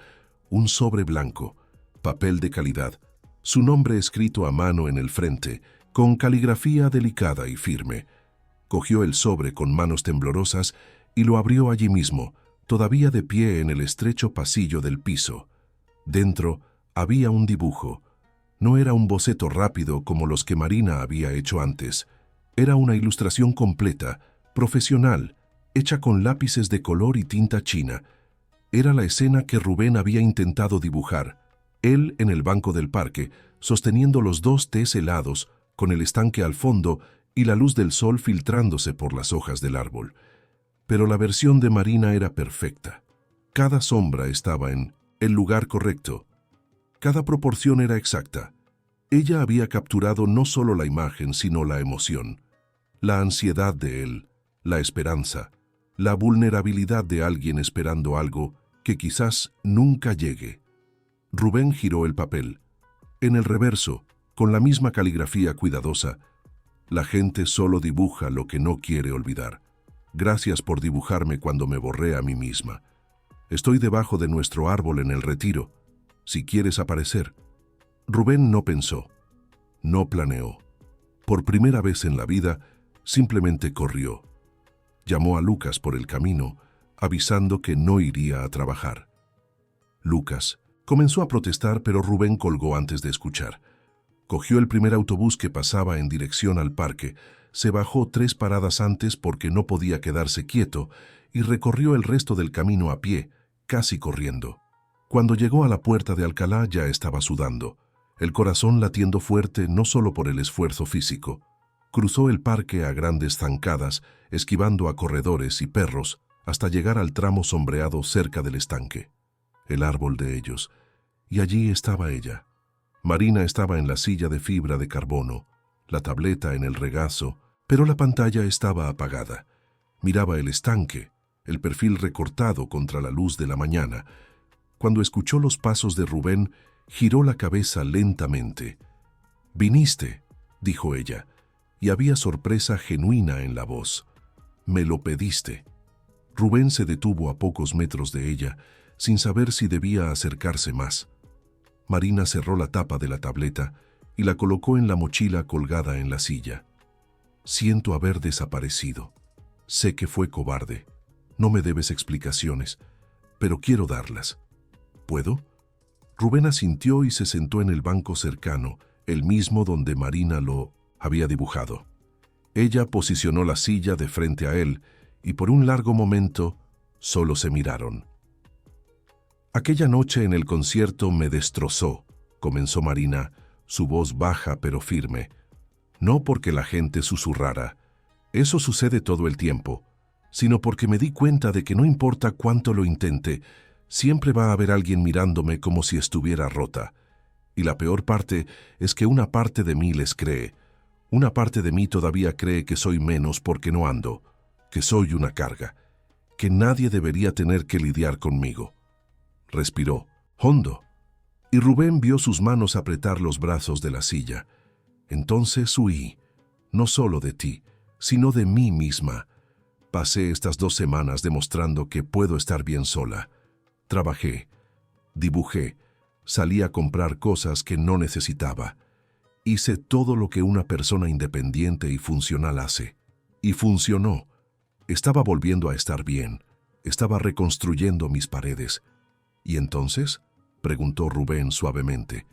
un sobre blanco, papel de calidad, su nombre escrito a mano en el frente, con caligrafía delicada y firme. Cogió el sobre con manos temblorosas y lo abrió allí mismo, todavía de pie en el estrecho pasillo del piso. Dentro había un dibujo. No era un boceto rápido como los que Marina había hecho antes. Era una ilustración completa, profesional, hecha con lápices de color y tinta china. Era la escena que Rubén había intentado dibujar. Él en el banco del parque, sosteniendo los 2 tés helados, con el estanque al fondo y la luz del sol filtrándose por las hojas del árbol. Pero la versión de Marina era perfecta. Cada sombra estaba en el lugar correcto. Cada proporción era exacta. Ella había capturado no solo la imagen, sino la emoción, la ansiedad de él, la esperanza, la vulnerabilidad de alguien esperando algo que quizás nunca llegue. Rubén giró el papel. En el reverso, con la misma caligrafía cuidadosa, la gente solo dibuja lo que no quiere olvidar. Gracias por dibujarme cuando me borré a mí misma. Estoy debajo de nuestro árbol en el retiro. Si quieres aparecer. Rubén no pensó. No planeó. Por primera vez en la vida, simplemente corrió. Llamó a Lucas por el camino, avisando que no iría a trabajar. Lucas comenzó a protestar, pero Rubén colgó antes de escuchar. Cogió el primer autobús que pasaba en dirección al parque, se bajó 3 paradas antes porque no podía quedarse quieto y recorrió el resto del camino a pie, casi corriendo. Cuando llegó a la puerta de Alcalá ya estaba sudando, el corazón latiendo fuerte no solo por el esfuerzo físico. Cruzó el parque a grandes zancadas, esquivando a corredores y perros, hasta llegar al tramo sombreado cerca del estanque. El árbol de ellos. Y allí estaba ella. Marina estaba en la silla de fibra de carbono, la tableta en el regazo, pero la pantalla estaba apagada. Miraba el estanque, el perfil recortado contra la luz de la mañana. Cuando escuchó los pasos de Rubén, giró la cabeza lentamente. «Viniste», dijo ella, y había sorpresa genuina en la voz. «Me lo pediste». Rubén se detuvo a pocos metros de ella, sin saber si debía acercarse más. Marina cerró la tapa de la tableta y la colocó en la mochila colgada en la silla. «Siento haber desaparecido. Sé que fue cobarde. No me debes explicaciones, pero quiero darlas. ¿Puedo? Rubén asintió y se sentó en el banco cercano, el mismo donde Marina lo había dibujado. Ella posicionó la silla de frente a él y por un largo momento solo se miraron. Aquella noche en el concierto me destrozó, comenzó Marina, su voz baja pero firme. No porque la gente susurrara, eso sucede todo el tiempo, sino porque me di cuenta de que no importa cuánto lo intente, siempre va a haber alguien mirándome como si estuviera rota. Y la peor parte es que una parte de mí les cree. Una parte de mí todavía cree que soy menos porque no ando, que soy una carga, que nadie debería tener que lidiar conmigo. Respiró, hondo, y Rubén vio sus manos apretar los brazos de la silla. Entonces huí, no solo de ti, sino de mí misma. Pasé estas 2 semanas demostrando que puedo estar bien sola. Trabajé, dibujé, salí a comprar cosas que no necesitaba. Hice todo lo que una persona independiente y funcional hace. Y funcionó. Estaba volviendo a estar bien. Estaba reconstruyendo mis paredes. ¿Y entonces? Preguntó Rubén suavemente.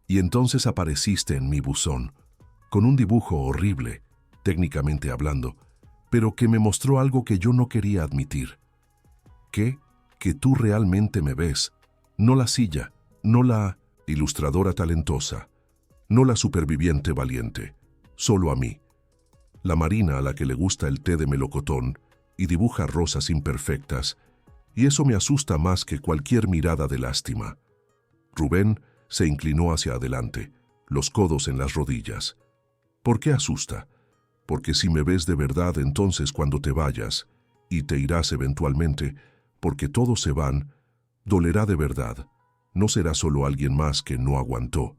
Y entonces apareciste en mi buzón, con un dibujo horrible, técnicamente hablando, pero que me mostró algo que yo no quería admitir. Que tú realmente me ves, no la silla, no la ilustradora talentosa, no la superviviente valiente, solo a mí. La Marina a la que le gusta el té de melocotón y dibuja rosas imperfectas, y eso me asusta más que cualquier mirada de lástima. Rubén se inclinó hacia adelante, los codos en las rodillas. ¿Por qué asusta? Porque si me ves de verdad, entonces cuando te vayas, y te irás eventualmente, porque todos se van, dolerá de verdad. No será solo alguien más que no aguantó.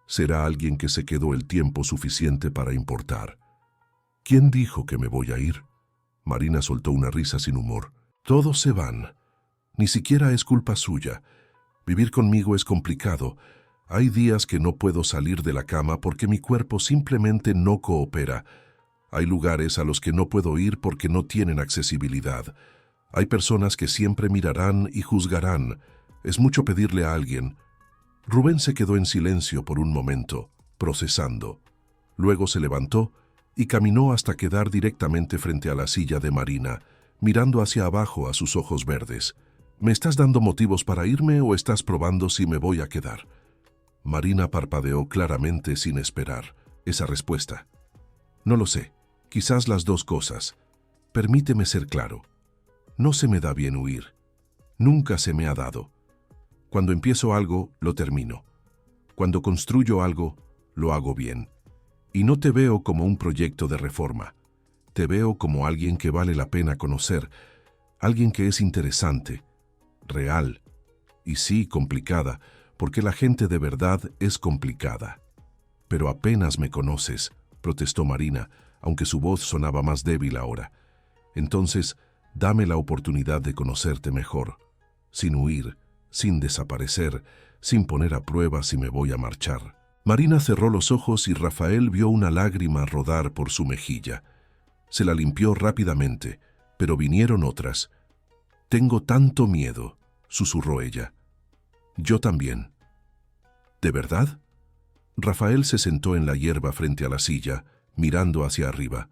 Será alguien que se quedó el tiempo suficiente para importar. ¿Quién dijo que me voy a ir? Marina soltó una risa sin humor. Todos se van. Ni siquiera es culpa suya. Vivir conmigo es complicado. Hay días que no puedo salir de la cama porque mi cuerpo simplemente no coopera. Hay lugares a los que no puedo ir porque no tienen accesibilidad. Hay personas que siempre mirarán y juzgarán. Es mucho pedirle a alguien. Rubén se quedó en silencio por un momento, procesando. Luego se levantó y caminó hasta quedar directamente frente a la silla de Marina, mirando hacia abajo a sus ojos verdes. ¿Me estás dando motivos para irme o estás probando si me voy a quedar? Marina parpadeó claramente sin esperar esa respuesta. No lo sé, quizás las 2 cosas. Permíteme ser claro. No se me da bien huir. Nunca se me ha dado. Cuando empiezo algo, lo termino. Cuando construyo algo, lo hago bien. Y no te veo como un proyecto de reforma. Te veo como alguien que vale la pena conocer, alguien que es interesante, real, y sí complicada, porque la gente de verdad es complicada. Pero apenas me conoces, protestó Marina, aunque su voz sonaba más débil ahora. Entonces, dame la oportunidad de conocerte mejor, sin huir, sin desaparecer, sin poner a prueba si me voy a marchar. Marina cerró los ojos y Rafael vio una lágrima rodar por su mejilla. Se la limpió rápidamente, pero vinieron otras. Tengo tanto miedo, susurró ella. Yo también. ¿De verdad? Rafael se sentó en la hierba frente a la silla, mirando hacia arriba.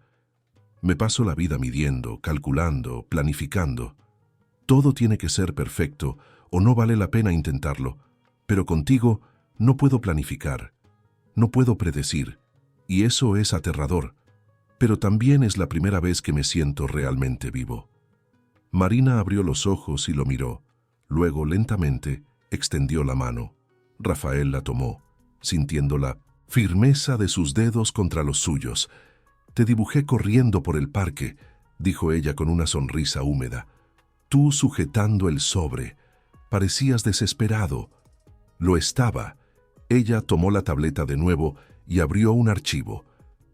Me paso la vida midiendo, calculando, planificando. Todo tiene que ser perfecto o no vale la pena intentarlo, pero contigo no puedo planificar, no puedo predecir, y eso es aterrador, pero también es la primera vez que me siento realmente vivo. Marina abrió los ojos y lo miró, luego lentamente extendió la mano. Rafael la tomó, sintiendo la firmeza de sus dedos contra los suyos. Te dibujé corriendo por el parque, dijo ella con una sonrisa húmeda. Tú sujetando el sobre. Parecías desesperado. Lo estaba. Ella tomó la tableta de nuevo y abrió un archivo.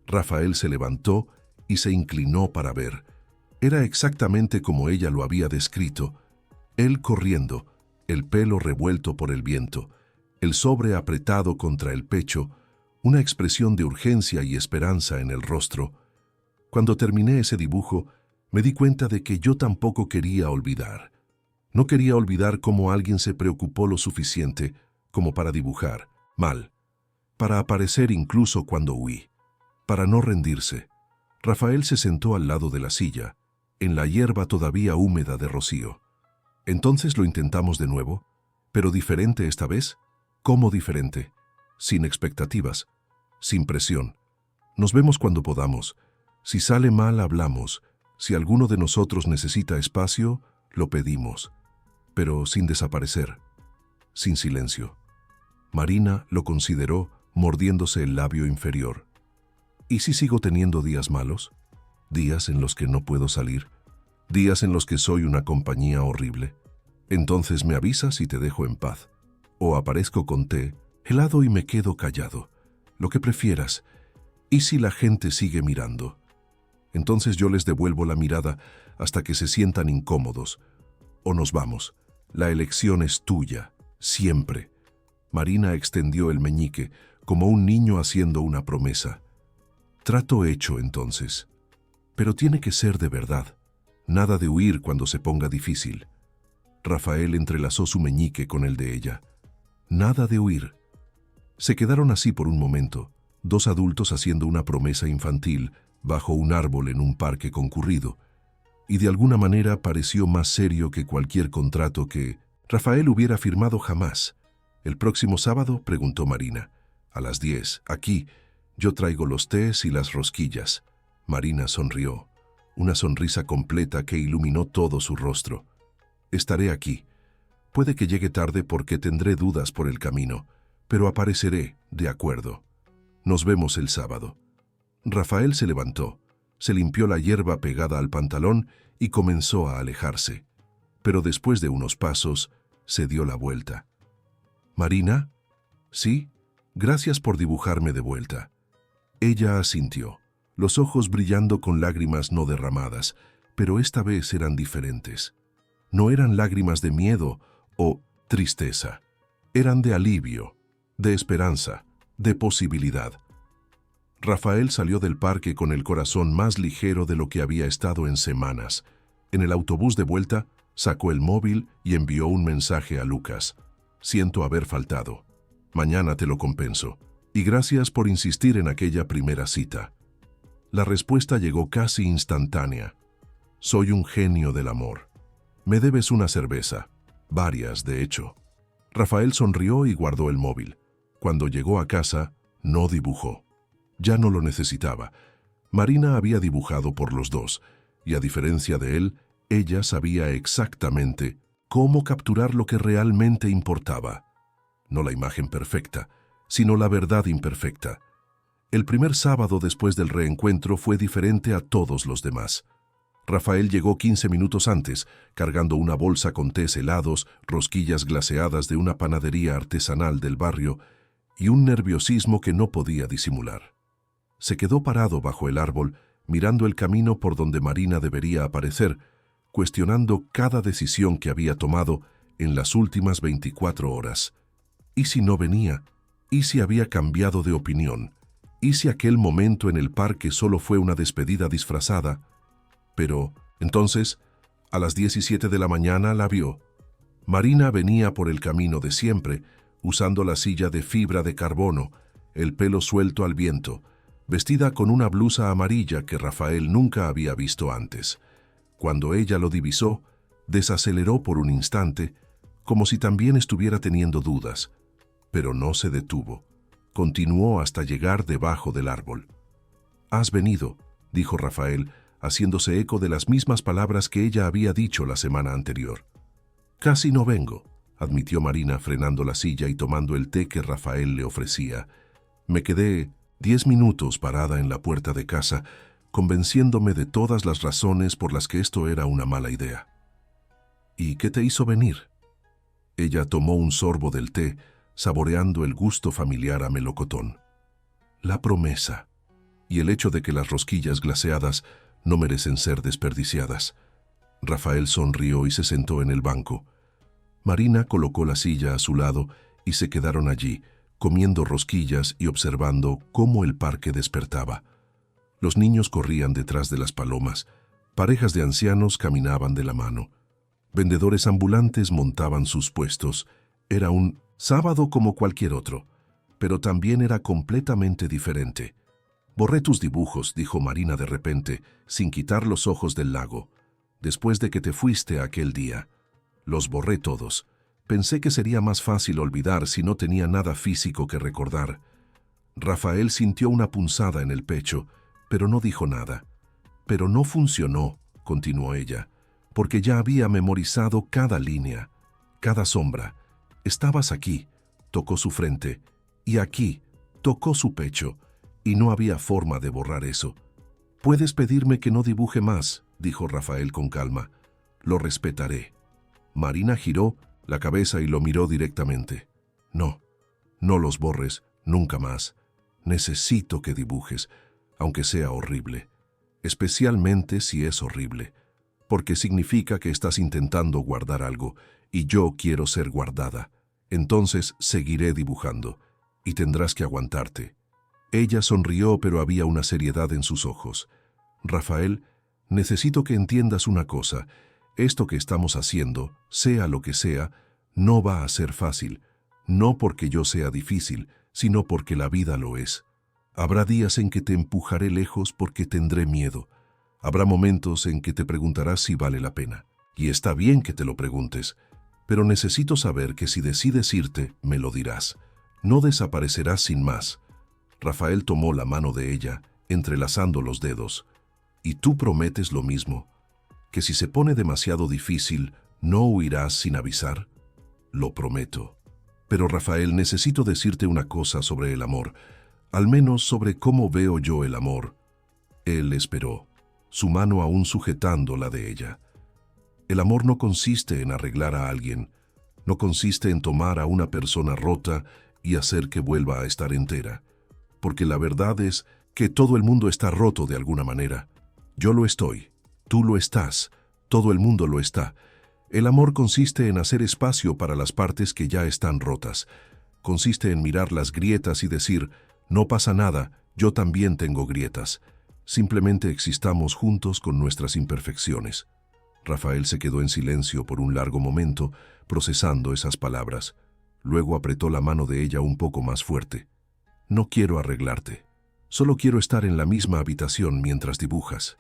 Rafael se levantó y se inclinó para ver. Era exactamente como ella lo había descrito. Él corriendo, el pelo revuelto por el viento, el sobre apretado contra el pecho, una expresión de urgencia y esperanza en el rostro. Cuando terminé ese dibujo, Me di cuenta de que yo tampoco quería olvidar. No quería olvidar cómo alguien se preocupó lo suficiente como para dibujar mal, para aparecer incluso cuando huí, para no rendirse. Rafael se sentó al lado de la silla, en la hierba todavía húmeda de rocío. Entonces lo intentamos de nuevo, pero diferente esta vez. ¿Cómo diferente? Sin expectativas, sin presión. Nos vemos cuando podamos. Si sale mal, hablamos. Si alguno de nosotros necesita espacio, lo pedimos. Pero sin desaparecer, sin silencio. Marina lo consideró mordiéndose el labio inferior. ¿Y si sigo teniendo días malos? Días en los que no puedo salir. Días en los que soy una compañía horrible. Entonces me avisas y te dejo en paz. O aparezco con té, helado y me quedo callado. Lo que prefieras. ¿Y si la gente sigue mirando? Entonces yo les devuelvo la mirada hasta que se sientan incómodos. O nos vamos. La elección es tuya, siempre. Marina extendió el meñique, como un niño haciendo una promesa. Trato hecho, entonces. Pero tiene que ser de verdad. Nada de huir cuando se ponga difícil. Rafael entrelazó su meñique con el de ella. Nada de huir. Se quedaron así por un momento, dos adultos haciendo una promesa infantil bajo un árbol en un parque concurrido, y de alguna manera pareció más serio que cualquier contrato que Rafael hubiera firmado jamás. ¿El próximo sábado?, preguntó Marina. A las 10, aquí. Yo traigo los tés y las rosquillas. Marina sonrió, una sonrisa completa que iluminó todo su rostro. Estaré aquí. Puede que llegue tarde porque tendré dudas por el camino, pero apareceré, de acuerdo. Nos vemos el sábado. Rafael se levantó, se limpió la hierba pegada al pantalón y comenzó a alejarse. Pero después de unos pasos, se dio la vuelta. ¿Marina? Sí, gracias por dibujarme de vuelta. Ella asintió, los ojos brillando con lágrimas no derramadas, pero esta vez eran diferentes. No eran lágrimas de miedo o tristeza. Eran de alivio, de esperanza, de posibilidad. Rafael salió del parque con el corazón más ligero de lo que había estado en semanas. En el autobús de vuelta, sacó el móvil y envió un mensaje a Lucas. Siento haber faltado. Mañana te lo compenso. Y gracias por insistir en aquella primera cita. La respuesta llegó casi instantánea. Soy un genio del amor. Me debes una cerveza. Varias, de hecho. Rafael sonrió y guardó el móvil. Cuando llegó a casa, no dibujó. Ya no lo necesitaba. Marina había dibujado por los dos, y a diferencia de él, ella sabía exactamente cómo capturar lo que realmente importaba. No la imagen perfecta, sino la verdad imperfecta. El primer sábado después del reencuentro fue diferente a todos los demás. Rafael llegó 15 minutos antes, cargando una bolsa con tés helados, rosquillas glaseadas de una panadería artesanal del barrio y un nerviosismo que no podía disimular. Se quedó parado bajo el árbol, mirando el camino por donde Marina debería aparecer, cuestionando cada decisión que había tomado en las últimas 24 horas. ¿Y si no venía? ¿Y si había cambiado de opinión? ¿Y si aquel momento en el parque solo fue una despedida disfrazada? Pero, entonces, a las 17 de la mañana la vio. Marina venía por el camino de siempre, usando la silla de fibra de carbono, el pelo suelto al viento, vestida con una blusa amarilla que Rafael nunca había visto antes. Cuando ella lo divisó, desaceleró por un instante, como si también estuviera teniendo dudas, pero no se detuvo. Continuó hasta llegar debajo del árbol. «Has venido», dijo Rafael, haciéndose eco de las mismas palabras que ella había dicho la semana anterior. «Casi no vengo», admitió Marina frenando la silla y tomando el té que Rafael le ofrecía. «Me quedé 10 minutos parada en la puerta de casa, convenciéndome de todas las razones por las que esto era una mala idea». «¿Y qué te hizo venir?» Ella tomó un sorbo del té, saboreando el gusto familiar a melocotón. La promesa, y el hecho de que las rosquillas glaseadas no merecen ser desperdiciadas. Rafael sonrió y se sentó en el banco. Marina colocó la silla a su lado y se quedaron allí, comiendo rosquillas y observando cómo el parque despertaba. Los niños corrían detrás de las palomas, Parejas de ancianos caminaban de la mano. Vendedores ambulantes montaban sus puestos. Era un sábado como cualquier otro, pero también era completamente diferente. «Borré tus dibujos», dijo Marina de repente, sin quitar los ojos del lago. «Después de que te fuiste aquel día. Los borré todos. Pensé que sería más fácil olvidar si no tenía nada físico que recordar». Rafael sintió una punzada en el pecho, pero no dijo nada. «Pero no funcionó», continuó ella, «porque ya había memorizado cada línea, cada sombra. Estabas aquí», tocó su frente, «y aquí», tocó su pecho, y no había forma de borrar eso. «Puedes pedirme que no dibuje más», dijo Rafael con calma. «Lo respetaré». Marina giró la cabeza y lo miró directamente. «No, no los borres, nunca más. Necesito que dibujes, aunque sea horrible. Especialmente si es horrible, porque significa que estás intentando guardar algo, y yo quiero ser guardada. Entonces seguiré dibujando, y tendrás que aguantarte». Ella sonrió, pero había una seriedad en sus ojos. «Rafael, necesito que entiendas una cosa. Esto que estamos haciendo, sea lo que sea, no va a ser fácil. No porque yo sea difícil, sino porque la vida lo es. Habrá días en que te empujaré lejos porque tendré miedo. Habrá momentos en que te preguntarás si vale la pena. Y está bien que te lo preguntes, pero necesito saber que si decides irte, me lo dirás. No desaparecerás sin más». Rafael tomó la mano de ella, entrelazando los dedos. «¿Y tú prometes lo mismo? ¿Que si se pone demasiado difícil, no huirás sin avisar?» «Lo prometo. Pero Rafael, necesito decirte una cosa sobre el amor, al menos sobre cómo veo yo el amor». Él esperó, su mano aún sujetando la de ella. «El amor no consiste en arreglar a alguien, no consiste en tomar a una persona rota y hacer que vuelva a estar entera. Porque la verdad es que todo el mundo está roto de alguna manera. Yo lo estoy, tú lo estás, todo el mundo lo está. El amor consiste en hacer espacio para las partes que ya están rotas. Consiste en mirar las grietas y decir, no pasa nada, yo también tengo grietas. Simplemente existamos juntos con nuestras imperfecciones». Rafael se quedó en silencio por un largo momento, procesando esas palabras. Luego apretó la mano de ella un poco más fuerte. «No quiero arreglarte. Solo quiero estar en la misma habitación mientras dibujas».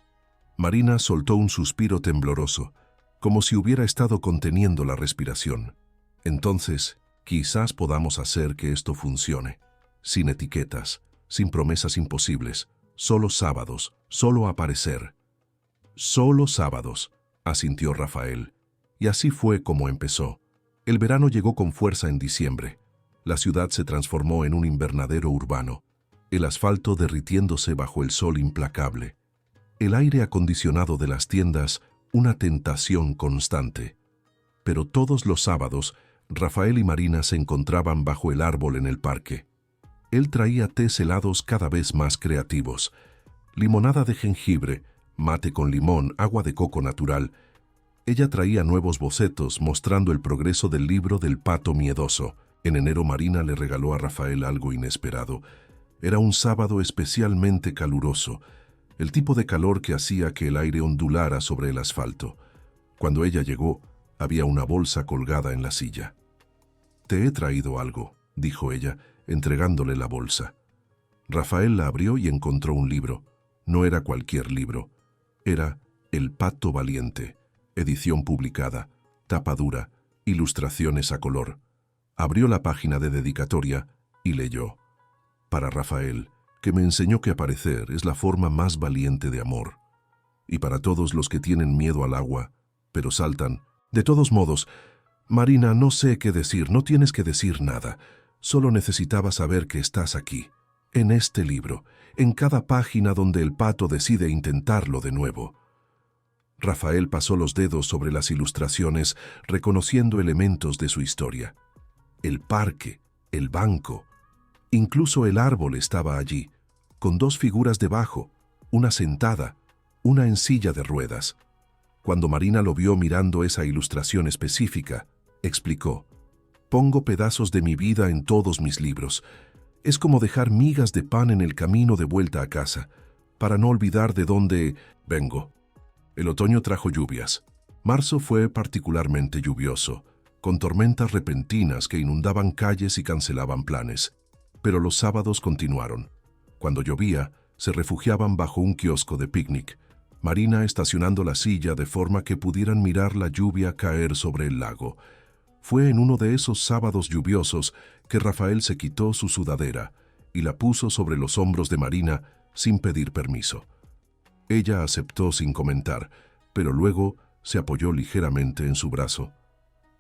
Marina soltó un suspiro tembloroso, como si hubiera estado conteniendo la respiración. «Entonces, quizás podamos hacer que esto funcione. Sin etiquetas, sin promesas imposibles. Solo sábados, solo aparecer». «Solo sábados», asintió Rafael. Y así fue como empezó. El verano llegó con fuerza en diciembre. La ciudad se transformó en un invernadero urbano, el asfalto derritiéndose bajo el sol implacable. El aire acondicionado de las tiendas, una tentación constante. Pero todos los sábados, Rafael y Marina se encontraban bajo el árbol en el parque. Él traía tés helados cada vez más creativos, limonada de jengibre, mate con limón, agua de coco natural. Ella traía nuevos bocetos mostrando el progreso del libro del pato miedoso. En enero Marina le regaló a Rafael algo inesperado. Era un sábado especialmente caluroso, el tipo de calor que hacía que el aire ondulara sobre el asfalto. Cuando ella llegó, había una bolsa colgada en la silla. «Te he traído algo», dijo ella, entregándole la bolsa. Rafael la abrió y encontró un libro. No era cualquier libro. Era El Pato Valiente, edición publicada, tapa dura, ilustraciones a color. Abrió la página de dedicatoria y leyó: «Para Rafael, que me enseñó que aparecer es la forma más valiente de amor. Y para todos los que tienen miedo al agua, pero saltan. De todos modos, Marina, no sé qué decir, no tienes que decir nada. Solo necesitaba saber que estás aquí, en este libro, en cada página donde el pato decide intentarlo de nuevo». Rafael pasó los dedos sobre las ilustraciones, reconociendo elementos de su historia. El parque, el banco, incluso el árbol estaba allí, con dos figuras debajo, una sentada, una en silla de ruedas. Cuando Marina lo vio mirando esa ilustración específica, explicó: «Pongo pedazos de mi vida en todos mis libros. Es como dejar migas de pan en el camino de vuelta a casa, para no olvidar de dónde vengo». El otoño trajo lluvias. Marzo fue particularmente lluvioso, con tormentas repentinas que inundaban calles y cancelaban planes. Pero los sábados continuaron. Cuando llovía, se refugiaban bajo un kiosco de picnic, Marina estacionando la silla de forma que pudieran mirar la lluvia caer sobre el lago. Fue en uno de esos sábados lluviosos que Rafael se quitó su sudadera y la puso sobre los hombros de Marina sin pedir permiso. Ella aceptó sin comentar, pero luego se apoyó ligeramente en su brazo.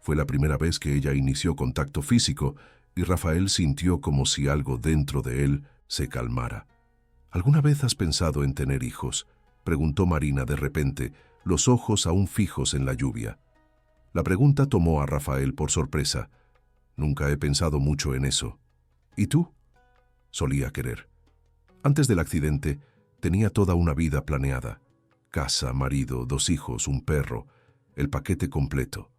Fue la primera vez que ella inició contacto físico y Rafael sintió como si algo dentro de él se calmara. ¿Alguna vez has pensado en tener hijos?, preguntó Marina de repente, los ojos aún fijos en la lluvia. La pregunta tomó a Rafael por sorpresa. Nunca he pensado mucho en eso. ¿Y tú? Solía querer. Antes del accidente, tenía toda una vida planeada. Casa, marido, 2 hijos, un perro, el paquete completo.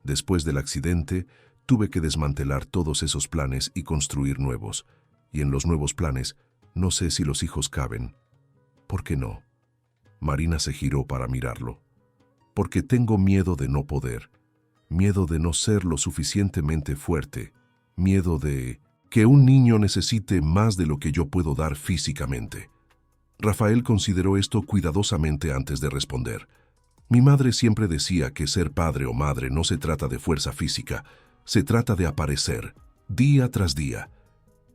Después del accidente, tuve que desmantelar todos esos planes y construir nuevos. Y en los nuevos planes, no sé si los hijos caben. ¿Por qué no? Marina se giró para mirarlo. Porque tengo miedo de no poder, miedo de no ser lo suficientemente fuerte, miedo de que un niño necesite más de lo que yo puedo dar físicamente. Rafael consideró esto cuidadosamente antes de responder. Mi madre siempre decía que ser padre o madre no se trata de fuerza física, se trata de aparecer, día tras día.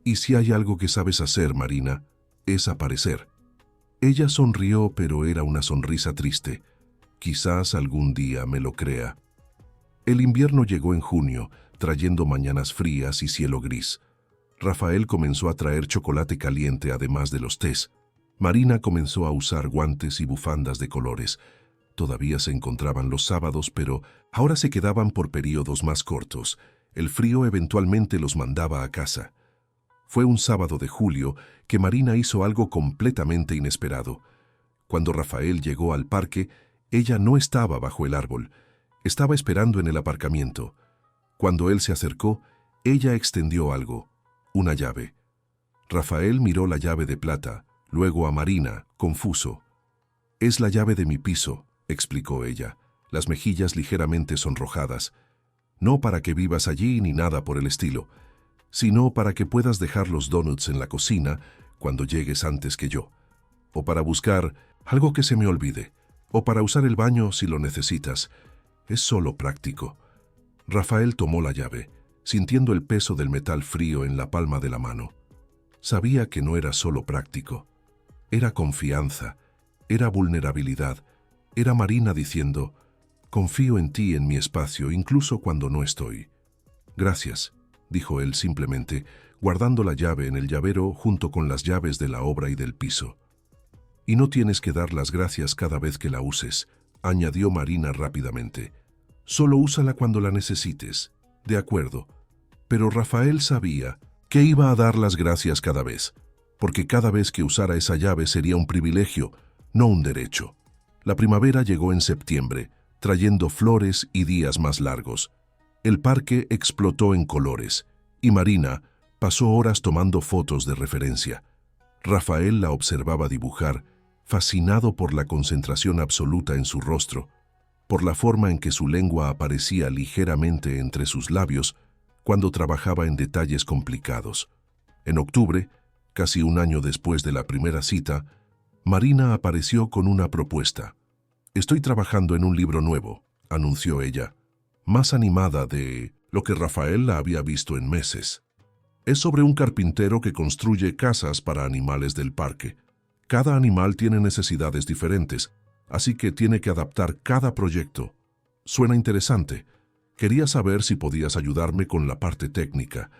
Y si hay algo que sabes hacer, Marina, es aparecer. Ella sonrió, pero era una sonrisa triste. Quizás algún día me lo crea. El invierno llegó en junio, trayendo mañanas frías y cielo gris. Rafael comenzó a traer chocolate caliente además de los tés. Marina comenzó a usar guantes y bufandas de colores. Todavía se encontraban los sábados, pero ahora se quedaban por períodos más cortos. El frío eventualmente los mandaba a casa. Fue un sábado de julio que Marina hizo algo completamente inesperado. Cuando Rafael llegó al parque, ella no estaba bajo el árbol. Estaba esperando en el aparcamiento. Cuando él se acercó, ella extendió algo, una llave. Rafael miró la llave de plata, luego a Marina, confuso. «Es la llave de mi piso», explicó ella, las mejillas ligeramente sonrojadas. «No para que vivas allí ni nada por el estilo, sino para que puedas dejar los donuts en la cocina cuando llegues antes que yo, o para buscar algo que se me olvide, o para usar el baño si lo necesitas. Es solo práctico». Rafael tomó la llave, sintiendo el peso del metal frío en la palma de la mano. Sabía que no era solo práctico. Era confianza, era vulnerabilidad, era Marina diciendo, «Confío en ti en mi espacio, incluso cuando no estoy». «Gracias», dijo él simplemente, guardando la llave en el llavero junto con las llaves de la obra y del piso. «Y no tienes que dar las gracias cada vez que la uses», añadió Marina rápidamente. «Solo úsala cuando la necesites». «De acuerdo». Pero Rafael sabía que iba a dar las gracias cada vez, porque cada vez que usara esa llave sería un privilegio, no un derecho. La primavera llegó en septiembre, trayendo flores y días más largos. El parque explotó en colores, y Marina pasó horas tomando fotos de referencia. Rafael la observaba dibujar, fascinado por la concentración absoluta en su rostro, por la forma en que su lengua aparecía ligeramente entre sus labios cuando trabajaba en detalles complicados. En octubre, casi un año después de la primera cita, Marina apareció con una propuesta. «Estoy trabajando en un libro nuevo», anunció ella, más animada de lo que Rafael la había visto en meses. «Es sobre un carpintero que construye casas para animales del parque. Cada animal tiene necesidades diferentes, así que tiene que adaptar cada proyecto. Suena interesante. Quería saber si podías ayudarme con la parte técnica.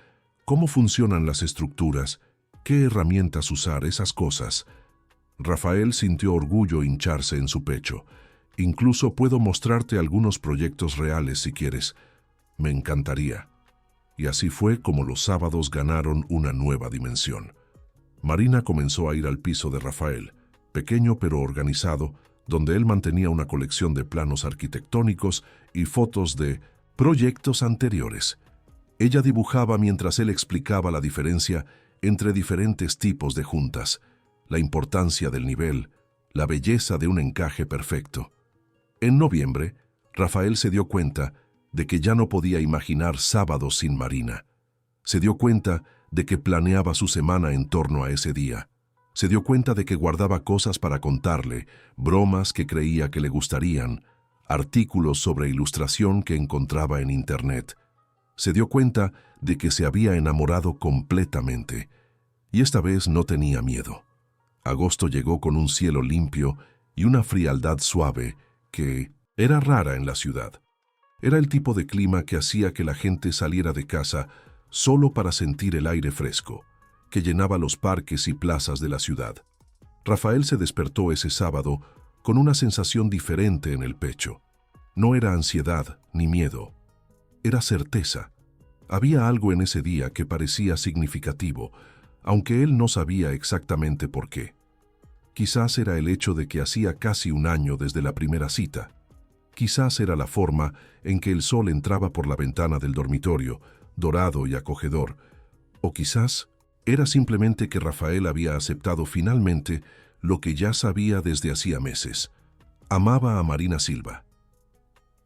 ¿Cómo funcionan las estructuras? ¿Qué herramientas usar? Esas cosas». Rafael sintió orgullo hincharse en su pecho. «Incluso puedo mostrarte algunos proyectos reales si quieres. Me encantaría». Y así fue como los sábados ganaron una nueva dimensión. Marina comenzó a ir al piso de Rafael, pequeño pero organizado, donde él mantenía una colección de planos arquitectónicos y fotos de proyectos anteriores. Ella dibujaba mientras él explicaba la diferencia entre diferentes tipos de juntas, la importancia del nivel, la belleza de un encaje perfecto. En noviembre, Rafael se dio cuenta de que ya no podía imaginar sábados sin Marina. Se dio cuenta de que planeaba su semana en torno a ese día. Se dio cuenta de que guardaba cosas para contarle, bromas que creía que le gustarían, artículos sobre ilustración que encontraba en Internet. Se dio cuenta de que se había enamorado completamente, y esta vez no tenía miedo. Agosto llegó con un cielo limpio y una frialdad suave que era rara en la ciudad. Era el tipo de clima que hacía que la gente saliera de casa solo para sentir el aire fresco, que llenaba los parques y plazas de la ciudad. Rafael se despertó ese sábado con una sensación diferente en el pecho. No era ansiedad ni miedo, era certeza. Había algo en ese día que parecía significativo, aunque él no sabía exactamente por qué. Quizás era el hecho de que hacía casi un año desde la primera cita. Quizás era la forma en que el sol entraba por la ventana del dormitorio, dorado y acogedor. O quizás era simplemente que Rafael había aceptado finalmente lo que ya sabía desde hacía meses. Amaba a Marina Silva.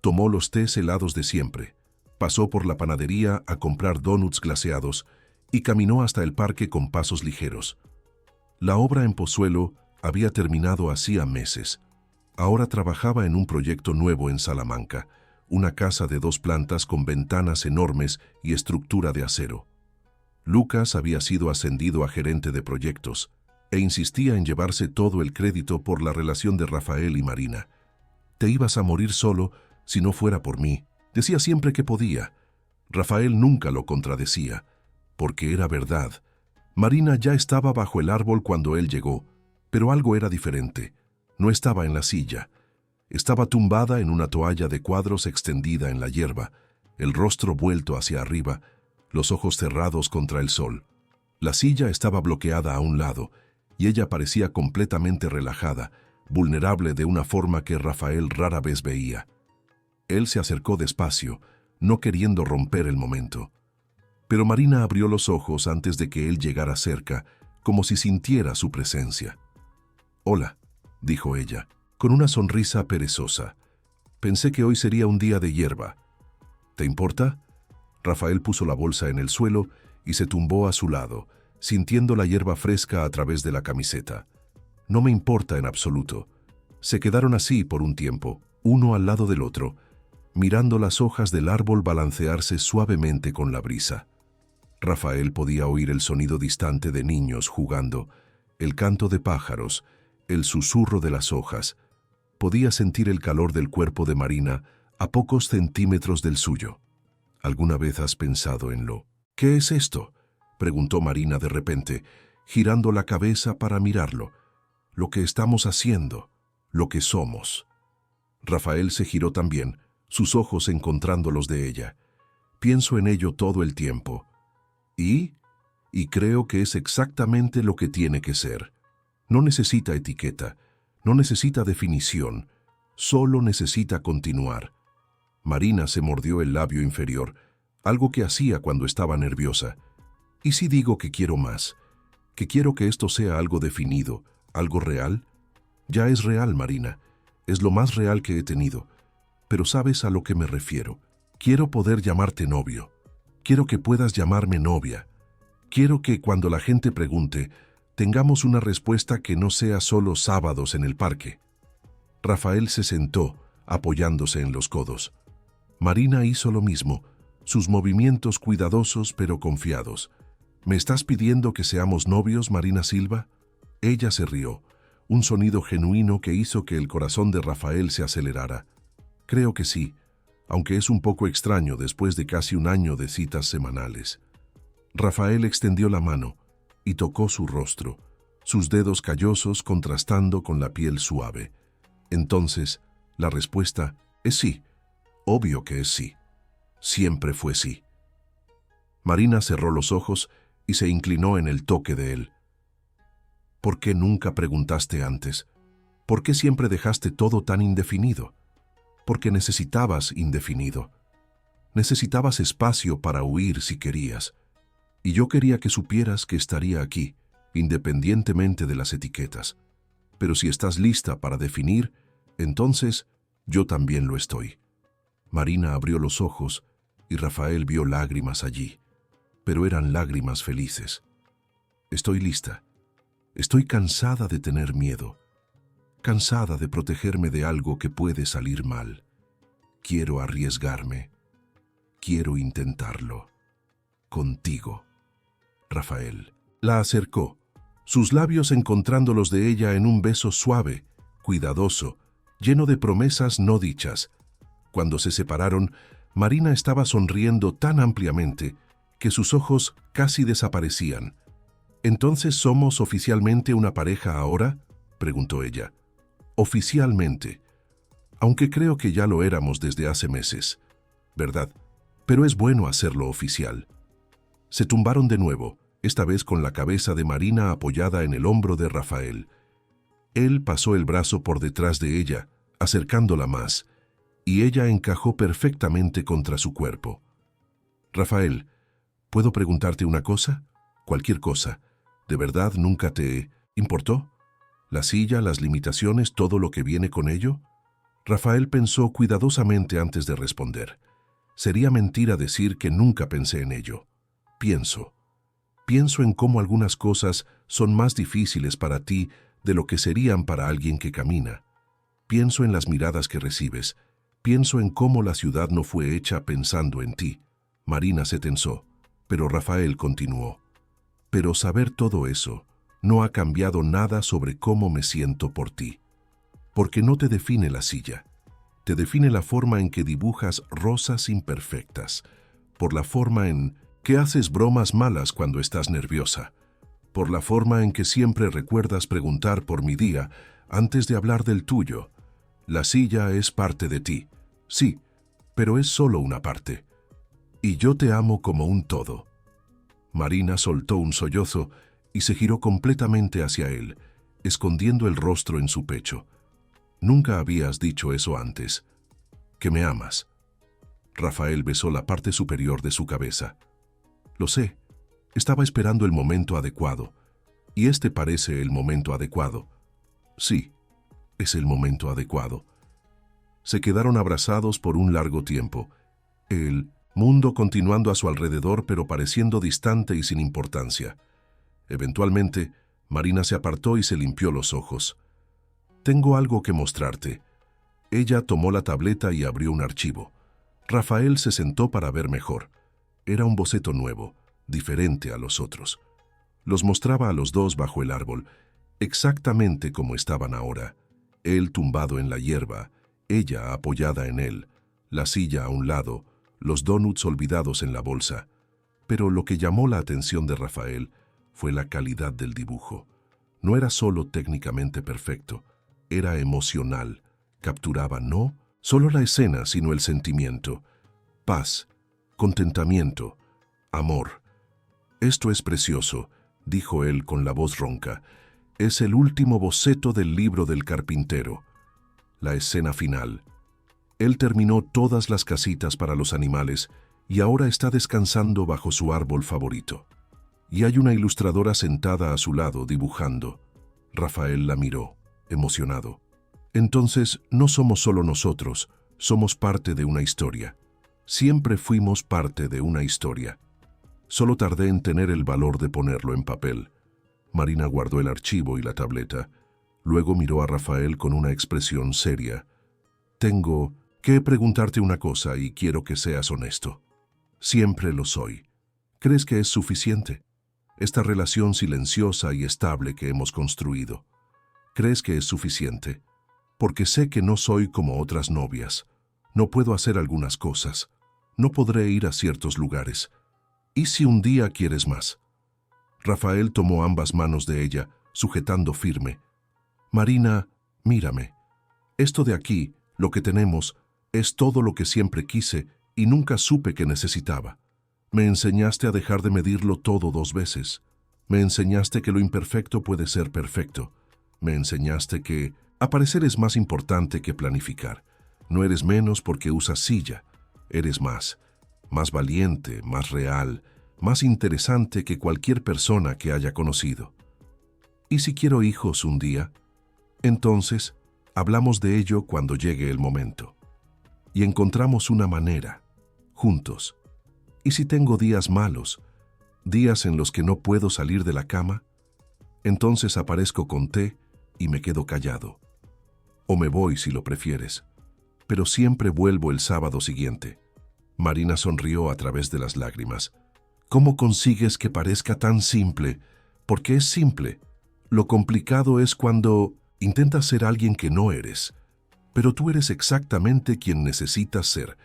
Tomó los tés helados de siempre, pasó por la panadería a comprar donuts glaseados y caminó hasta el parque con pasos ligeros. La obra en Pozuelo había terminado hacía meses. Ahora trabajaba en un proyecto nuevo en Salamanca, una casa de 2 plantas con ventanas enormes y estructura de acero. Lucas había sido ascendido a gerente de proyectos e insistía en llevarse todo el crédito por la relación de Rafael y Marina. «Te ibas a morir solo si no fuera por mí», decía siempre que podía. Rafael nunca lo contradecía, porque era verdad. Marina ya estaba bajo el árbol cuando él llegó, pero algo era diferente. No estaba en la silla. Estaba tumbada en una toalla de cuadros extendida en la hierba, el rostro vuelto hacia arriba, los ojos cerrados contra el sol. La silla estaba bloqueada a un lado, y ella parecía completamente relajada, vulnerable de una forma que Rafael rara vez veía. Él se acercó despacio, no queriendo romper el momento. Pero Marina abrió los ojos antes de que él llegara cerca, como si sintiera su presencia. «Hola», dijo ella, con una sonrisa perezosa. «Pensé que hoy sería un día de hierba. ¿Te importa?» Rafael puso la bolsa en el suelo y se tumbó a su lado, sintiendo la hierba fresca a través de la camiseta. «No me importa en absoluto». Se quedaron así por un tiempo, uno al lado del otro, mirando las hojas del árbol balancearse suavemente con la brisa. Rafael podía oír el sonido distante de niños jugando, el canto de pájaros, el susurro de las hojas. Podía sentir el calor del cuerpo de Marina a pocos centímetros del suyo. ¿Alguna vez has pensado en lo? «¿Qué es esto?», preguntó Marina de repente, girando la cabeza para mirarlo. «Lo que estamos haciendo, lo que somos». Rafael se giró también, sus ojos encontrando los de ella. «Pienso en ello todo el tiempo. Y creo que es exactamente lo que tiene que ser. No necesita etiqueta, no necesita definición, solo necesita continuar». Marina se mordió el labio inferior, algo que hacía cuando estaba nerviosa. «¿Y si digo que quiero más? ¿Que quiero que esto sea algo definido, algo real?» «Ya es real, Marina. Es lo más real que he tenido. Pero ¿sabes a lo que me refiero? Quiero poder llamarte novio. Quiero que puedas llamarme novia. Quiero que cuando la gente pregunte, tengamos una respuesta que no sea solo sábados en el parque». Rafael se sentó, apoyándose en los codos. Marina hizo lo mismo, sus movimientos cuidadosos pero confiados. «¿Me estás pidiendo que seamos novios, Marina Silva?» Ella se rió, un sonido genuino que hizo que el corazón de Rafael se acelerara. «Creo que sí, aunque es un poco extraño después de casi un año de citas semanales». Rafael extendió la mano y tocó su rostro, sus dedos callosos contrastando con la piel suave. «Entonces, la respuesta es sí. Obvio que es sí. Siempre fue sí». Marina cerró los ojos y se inclinó en el toque de él. «¿Por qué nunca preguntaste antes? ¿Por qué siempre dejaste todo tan indefinido?» «Porque necesitabas indefinido. Necesitabas espacio para huir si querías. Y yo quería que supieras que estaría aquí, independientemente de las etiquetas. Pero si estás lista para definir, entonces Yo también lo estoy. Marina abrió los ojos y Rafael vio lágrimas allí, pero eran lágrimas felices. Estoy lista. Estoy cansada de tener miedo, cansada de protegerme de algo que puede salir mal. Quiero arriesgarme. Quiero intentarlo. Contigo. Rafael la acercó, sus labios encontrando los de ella en un beso suave, cuidadoso, lleno de promesas no dichas. Cuando se separaron, Marina estaba sonriendo tan ampliamente que sus ojos casi desaparecían. «¿Entonces somos oficialmente una pareja ahora?», preguntó ella. «Oficialmente. Aunque creo que ya lo éramos desde hace meses. ¿Verdad? Pero es bueno hacerlo oficial». Se tumbaron de nuevo, esta vez con la cabeza de Marina apoyada en el hombro de Rafael. Él pasó el brazo por detrás de ella, acercándola más, y ella encajó perfectamente contra su cuerpo. «Rafael, ¿puedo preguntarte una cosa? Cualquier cosa. ¿De verdad nunca te importó? ¿La silla, las limitaciones, todo lo que viene con ello?». Rafael pensó cuidadosamente antes de responder. Sería mentira decir que nunca pensé en ello. Pienso en cómo algunas cosas son más difíciles para ti de lo que serían para alguien que camina. Pienso en las miradas que recibes. Pienso en cómo la ciudad no fue hecha pensando en ti. Marina se tensó, pero Rafael continuó. Pero saber todo eso no ha cambiado nada sobre cómo me siento por ti. Porque no te define la silla. Te define la forma en que dibujas rosas imperfectas, por la forma en que haces bromas malas cuando estás nerviosa, por la forma en que siempre recuerdas preguntar por mi día antes de hablar del tuyo. La silla es parte de ti, sí, pero es solo una parte. Y yo te amo como un todo. Marina soltó un sollozo y se giró completamente hacia él, escondiendo el rostro en su pecho. «Nunca habías dicho eso antes. ¿Que me amas?». Rafael besó la parte superior de su cabeza. «Lo sé. Estaba esperando el momento adecuado. Y este parece el momento adecuado». «Sí, es el momento adecuado». Se quedaron abrazados por un largo tiempo. El mundo continuando a su alrededor, pero pareciendo distante y sin importancia. Eventualmente, Marina se apartó y se limpió los ojos. «Tengo algo que mostrarte». Ella tomó la tableta y abrió un archivo. Rafael se sentó para ver mejor. Era un boceto nuevo, diferente a los otros. Los mostraba a los dos bajo el árbol, exactamente como estaban ahora. Él tumbado en la hierba, ella apoyada en él, la silla a un lado, los donuts olvidados en la bolsa. Pero lo que llamó la atención de Rafael fue la calidad del dibujo. No era solo técnicamente perfecto, era emocional. Capturaba no solo la escena, sino el sentimiento. Paz, contentamiento, amor. «Esto es precioso», dijo él con la voz ronca. «Es el último boceto del libro del carpintero». La escena final. Él terminó todas las casitas para los animales y ahora está descansando bajo su árbol favorito. Y hay una ilustradora sentada a su lado dibujando. Rafael la miró, emocionado. «Entonces, no somos solo nosotros, somos parte de una historia. Siempre fuimos parte de una historia. Solo tardé en tener el valor de ponerlo en papel». Marina guardó el archivo y la tableta. Luego miró a Rafael con una expresión seria. «Tengo que preguntarte una cosa y quiero que seas honesto. Siempre lo soy. ¿Crees que es suficiente? Esta relación silenciosa y estable que hemos construido. ¿Crees que es suficiente? Porque sé que no soy como otras novias. No puedo hacer algunas cosas. No podré ir a ciertos lugares. ¿Y si un día quieres más?». Rafael tomó ambas manos de ella, sujetando firme. «Marina, mírame. Esto de aquí, lo que tenemos, es todo lo que siempre quise y nunca supe que necesitaba. Me enseñaste a dejar de medirlo todo 2 veces. Me enseñaste que lo imperfecto puede ser perfecto. Me enseñaste que aparecer es más importante que planificar. No eres menos porque usas silla. Eres más valiente, más real, más interesante que cualquier persona que haya conocido. ¿Y si quiero hijos un día? Entonces, Hablamos de ello cuando llegue el momento. Y encontramos una manera, juntos. ¿Y si tengo días malos, días en los que no puedo salir de la cama? Entonces aparezco con té y me quedo callado. O me voy si lo prefieres, pero siempre vuelvo el sábado siguiente. Marina sonrió a través de las lágrimas. ¿Cómo consigues que parezca tan simple? Porque es simple. Lo complicado es cuando intentas ser alguien que no eres. Pero tú eres exactamente quien necesitas ser,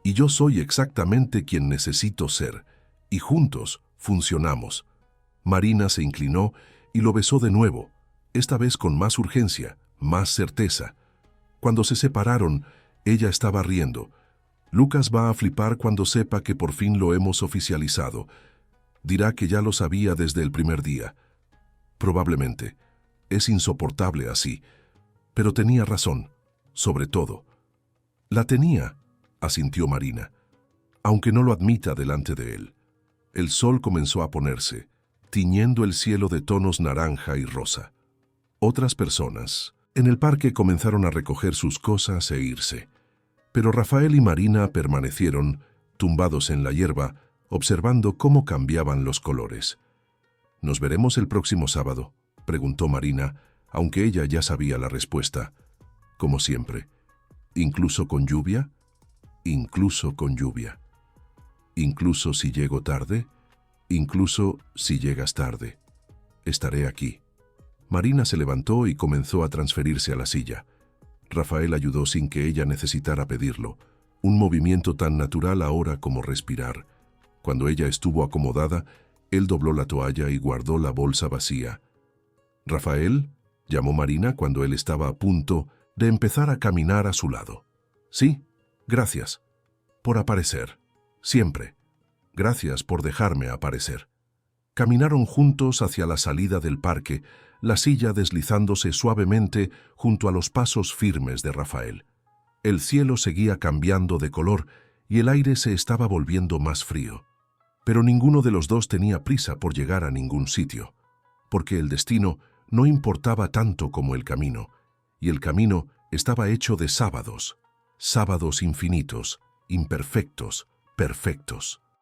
y yo soy exactamente quien necesito ser, y juntos funcionamos. Marina se inclinó y lo besó de nuevo, esta vez con más urgencia, más certeza. Cuando se separaron, ella estaba riendo. Lucas va a flipar cuando sepa que por fin lo hemos oficializado. Dirá que ya lo sabía desde el primer día. Probablemente. Es insoportable así. Pero tenía razón, sobre todo. La tenía, asintió Marina, aunque no lo admita delante de él. El sol comenzó a ponerse, tiñendo el cielo de tonos naranja y rosa. Otras personas en el parque comenzaron a recoger sus cosas e irse, pero Rafael y Marina permanecieron, tumbados en la hierba, observando cómo cambiaban los colores. «¿Nos veremos el próximo sábado?», preguntó Marina, aunque ella ya sabía la respuesta. Como siempre. ¿Incluso con lluvia? Incluso con lluvia. ¿Incluso si llego tarde? Incluso si llegas tarde. Estaré aquí. Marina se levantó y comenzó a transferirse a la silla. Rafael ayudó sin que ella necesitara pedirlo, un movimiento tan natural ahora como respirar. Cuando ella estuvo acomodada, él dobló la toalla y guardó la bolsa vacía. «¿Rafael?», llamó Marina cuando él estaba a punto de empezar a caminar a su lado. «Sí, gracias. Por aparecer. Siempre. Gracias por dejarme aparecer». Caminaron juntos hacia la salida del parque, la silla deslizándose suavemente junto a los pasos firmes de Rafael. El cielo seguía cambiando de color y el aire se estaba volviendo más frío. Pero ninguno de los dos tenía prisa por llegar a ningún sitio, porque el destino no importaba tanto como el camino, y el camino estaba hecho de sábados, sábados infinitos, imperfectos, perfectos.